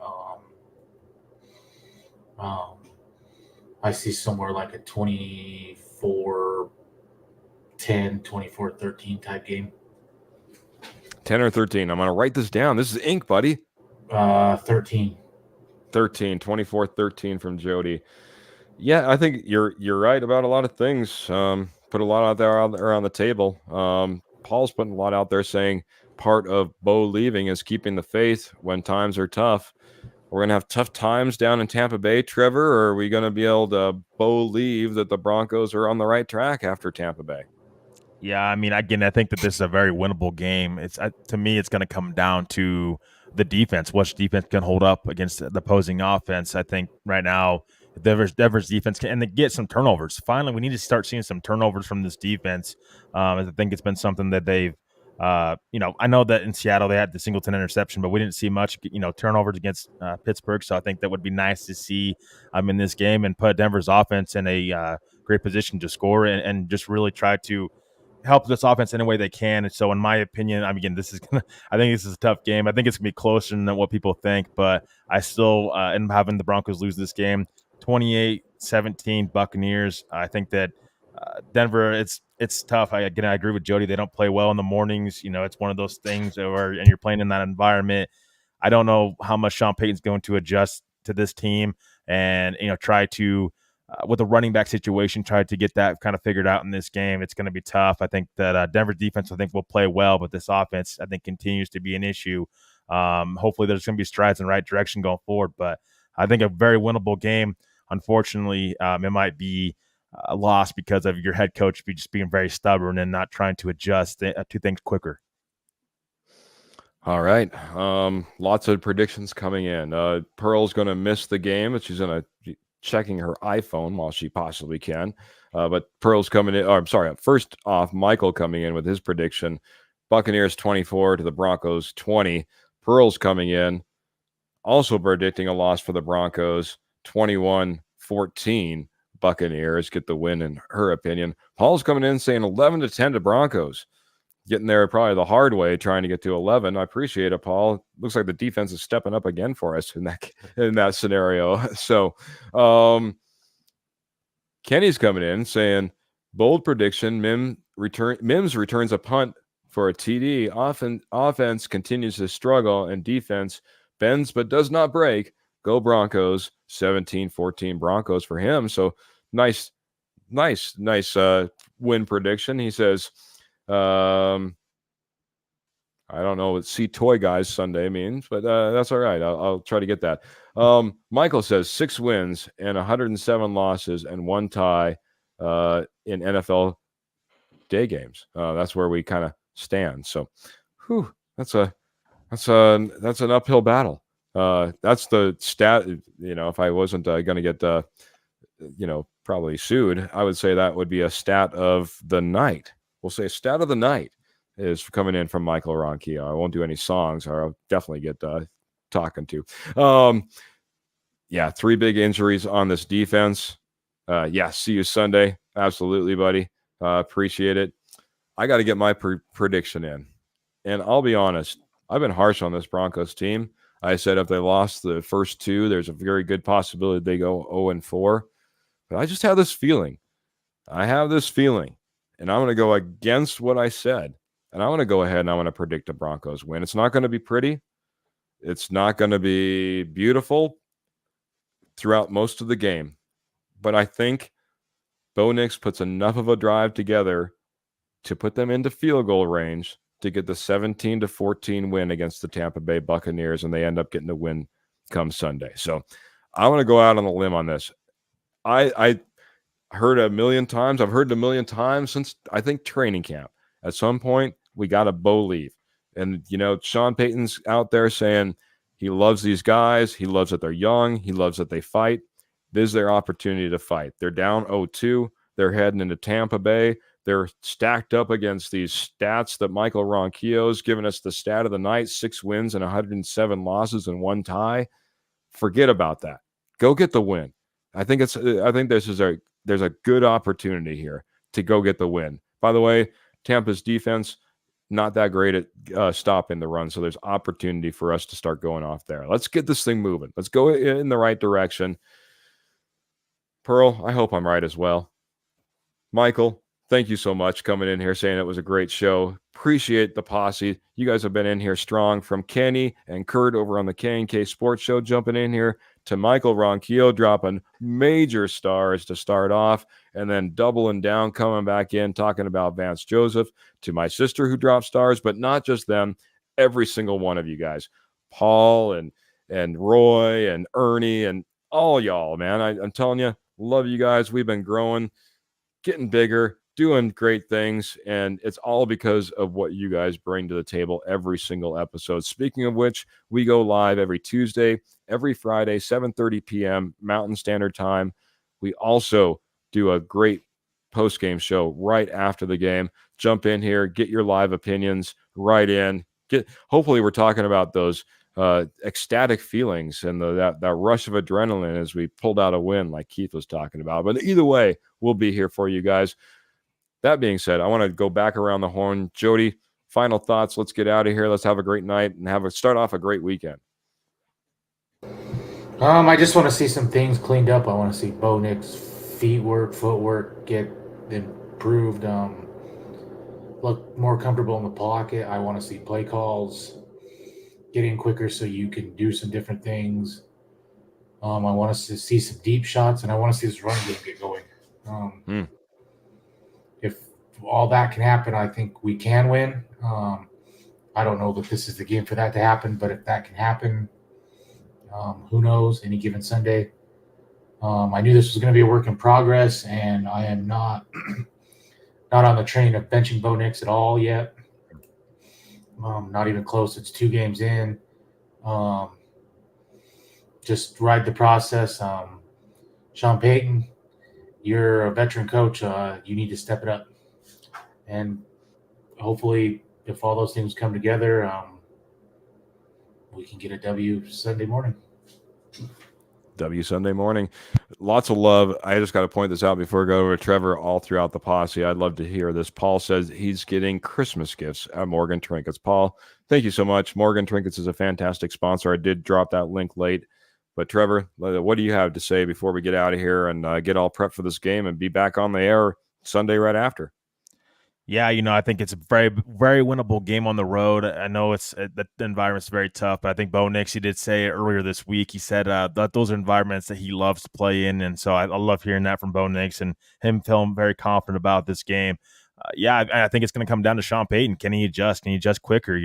I see somewhere like a 24-10, 24-13 type game. 10 or 13. I'm going to write this down. This is ink, buddy. 13. 13, 24-13 from Jody. Yeah, I think you're right about a lot of things. Put a lot out there on the table. Paul's putting a lot out there saying part of Bo leaving is keeping the faith when times are tough. We're going to have tough times down in Tampa Bay, Trevor, or are we going to be able to believe that the Broncos are on the right track after Tampa Bay? Yeah, I mean, again, I think that this is a very winnable game. It's to me, it's going to come down to the defense. Which defense can hold up against the opposing offense? I think right now, Denver's defense can, and they get some turnovers. Finally, we need to start seeing some turnovers from this defense. I think it's been something that they've, I know that in Seattle they had the Singleton interception, but we didn't see much, turnovers against Pittsburgh. So I think that would be nice to see in this game and put Denver's offense in a great position to score and just really try to help this offense any way they can. And so, in my opinion, I think this is a tough game. I think it's gonna be closer than what people think, but I still am having the Broncos lose this game, 28-17 Buccaneers. I think that Denver, it's tough. I agree with Jody. They don't play well in the mornings. It's one of those things where, and you're playing in that environment. I don't know how much Sean Payton's going to adjust to this team and try to. With the running back situation, tried to get that kind of figured out in this game. It's going to be tough. I think that Denver defense, will play well, but this offense, I think, continues to be an issue. Hopefully, there's going to be strides in the right direction going forward, but I think a very winnable game. Unfortunately, it might be a loss because of your head coach just being very stubborn and not trying to adjust to things quicker. All right. Lots of predictions coming in. Pearl's going to miss the game, but she's going to checking her iPhone while she possibly can. But Pearl's coming in. I'm sorry. First off, Michael coming in with his prediction. Buccaneers 24 to the Broncos 20. Pearl's coming in, also predicting a loss for the Broncos, 21-14. Buccaneers get the win in her opinion. Paul's coming in saying 11-10 to Broncos. Getting there probably the hard way, trying to get to 11. I appreciate it, Paul. Looks like the defense is stepping up again for us in that scenario. So, Kenny's coming in saying bold prediction. Mims returns a punt for a TD. Offense continues to struggle, and defense bends but does not break. Go Broncos. 17-14 Broncos for him. So nice win prediction. He says. I don't know what See Toy Guys Sunday means, but that's all right. I'll try to get that. Michael says 6 wins and 107 losses and 1 tie in NFL day games. That's where we kind of stand. So, that's an uphill battle. That's the stat. If I wasn't going to get probably sued, I would say that would be a stat of the night. We'll say stat of the night is coming in from Michael Ronquillo. I won't do any songs, or I'll definitely get talking to. 3 big injuries on this defense. See you Sunday. Absolutely, buddy. Appreciate it. I got to get my prediction in. And I'll be honest, I've been harsh on this Broncos team. I said if they lost the first 2, there's a very good possibility they go 0-4. But I just have this feeling. And I'm going to go against what I said. And I want to go ahead and I want to predict a Broncos win. It's not going to be pretty. It's not going to be beautiful throughout most of the game. But I think Bo Nix puts enough of a drive together to put them into field goal range to get the 17-14 win against the Tampa Bay Buccaneers, and they end up getting the win come Sunday. So I want to go out on a limb on this. I heard a million times. I've heard it a million times since, I think, training camp. At some point, we got to believe. And, Sean Payton's out there saying he loves these guys. He loves that they're young. He loves that they fight. This is their opportunity to fight. They're down 0-2. They're heading into Tampa Bay. They're stacked up against these stats that Michael Ronquillo's given us the stat of the night: 6 wins and 107 losses and 1 tie. Forget about that. Go get the win. I think there's a good opportunity here to go get the win. By the way, Tampa's defense, not that great at stopping the run, so there's opportunity for us to start going off there. Let's get this thing moving. Let's go in the right direction. Pearl, I hope I'm right as well. Michael, thank you so much coming in here, saying it was a great show. Appreciate the posse. You guys have been in here strong, from Kenny and Kurt over on the K&K Sports Show jumping in here, to Michael Ronquillo dropping major stars to start off, and then doubling down, coming back in, talking about Vance Joseph, to my sister who dropped stars, but not just them, every single one of you guys, Paul and Roy and Ernie and all y'all, man. I'm telling you, love you guys. We've been growing, getting bigger, doing great things, and it's all because of what you guys bring to the table every single episode. Speaking of which, we go live every Tuesday, every Friday, 7:30 p.m. Mountain Standard Time. We also do a great post-game show right after the game. Jump in here, get your live opinions right in. Hopefully we're talking about those ecstatic feelings and that rush of adrenaline as we pulled out a win, like Keith was talking about. But either way, we'll be here for you guys. That being said, I want to go back around the horn. Jody, final thoughts. Let's get out of here. Let's have a great night and start off a great weekend. I just want to see some things cleaned up. I want to see Bo Nix's footwork get improved. Look more comfortable in the pocket. I want to see play calls getting quicker so you can do some different things. I want to see some deep shots, and I want to see this run game get going. If all that can happen, I think we can win. I don't know that this is the game for that to happen, but if that can happen, who knows, any given Sunday. I knew this was going to be a work in progress, and I am not on the train of benching Bo Nix at all yet. Not even close. It's 2 games in. Just ride the process. Sean Payton, you're a veteran coach. You need to step it up. And hopefully, if all those things come together, we can get a W Sunday morning. Sunday morning. Lots of love. I just got to point this out before I go over to Trevor. All throughout the posse, I'd love to hear this. Paul says he's getting Christmas gifts at Morgan Trinkets. Paul, thank you so much. Morgan Trinkets is a fantastic sponsor. I did drop that link late. But Trevor, what do you have to say before we get out of here and get all prepped for this game and be back on the air Sunday right after? Yeah, I think it's a very, very winnable game on the road. I know the environment's very tough, but I think Bo Nix, he did say earlier this week, he said that those are environments that he loves to play in, and so I love hearing that from Bo Nix and him feeling very confident about this game. I think it's going to come down to Sean Payton. Can he adjust? Can he adjust quicker?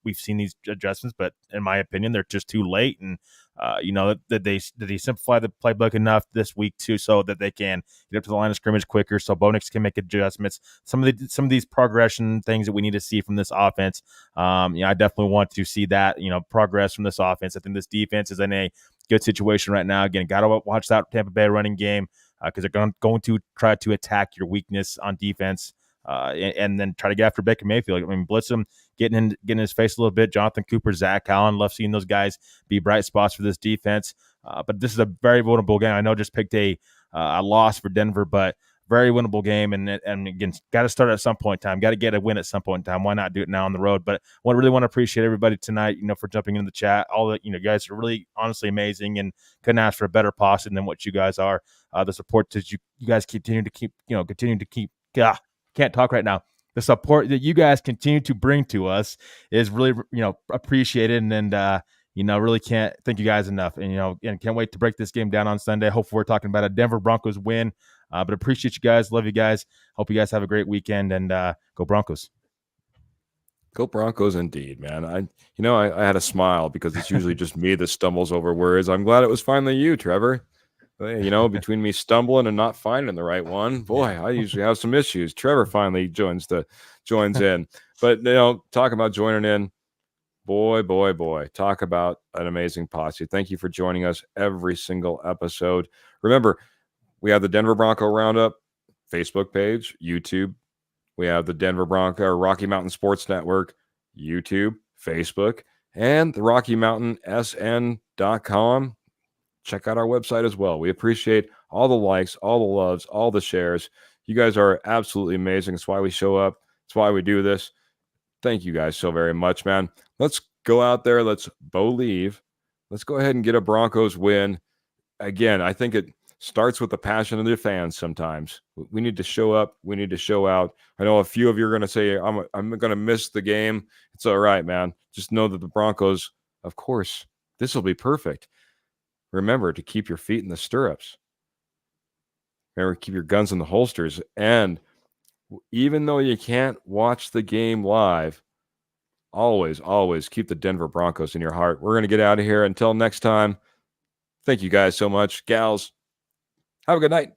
We've seen these adjustments, but in my opinion, they're just too late. And did he simplify the playbook enough this week too, so that they can get up to the line of scrimmage quicker, so Bo Nix can make adjustments. Some of these progression things that we need to see from this offense. I definitely want to see that progress from this offense. I think this defense is in a good situation right now. Again, got to watch that Tampa Bay running game because they're going to try to attack your weakness on defense. And then try to get after Baker Mayfield. I mean, blitz him, getting in his face a little bit. Jonathan Cooper, Zach Allen, love seeing those guys be bright spots for this defense. But this is a very winnable game. I know just picked a loss for Denver, but very winnable game. And again, got to start at some point in time. Got to get a win at some point in time. Why not do it now on the road? But I really want to appreciate everybody tonight, for jumping into the chat. All the, you guys are really honestly amazing and couldn't ask for a better posse than what you guys are. The support that you guys continue to keep. Can't talk right now. The support that you guys continue to bring to us is really, appreciated. And really can't thank you guys enough. And can't wait to break this game down on Sunday. Hopefully we're talking about a Denver Broncos win. But appreciate you guys. Love you guys. Hope you guys have a great weekend, and go Broncos. Go Broncos indeed, man. I had a smile because it's usually just me that stumbles over words. I'm glad it was finally you, Trevor. You know, between me stumbling and not finding the right one, boy, I usually have some issues. Trevor finally joins in. But, you know, talk about joining in. Boy, talk about an amazing posse. Thank you for joining us every single episode. Remember, we have the Denver Bronco Roundup Facebook page, YouTube. We have the Denver Bronco Rocky Mountain Sports Network, YouTube, Facebook, and the RockyMountainSN.com. Check out our website as well. We appreciate all the likes, all the loves, all the shares. You guys are absolutely amazing. It's why we show up. It's why we do this. Thank you guys so very much, man. Let's go out there. Let's believe. Let's go ahead and get a Broncos win. Again, I think it starts with the passion of the fans sometimes. We need to show up. We need to show out. I know a few of you are going to say, I'm going to miss the game. It's all right, man. Just know that the Broncos, of course, this will be perfect. Remember to keep your feet in the stirrups. Remember to keep your guns in the holsters. And even though you can't watch the game live, always keep the Denver Broncos in your heart. We're going to get out of here. Until next time, thank you guys so much. Gals, have a good night.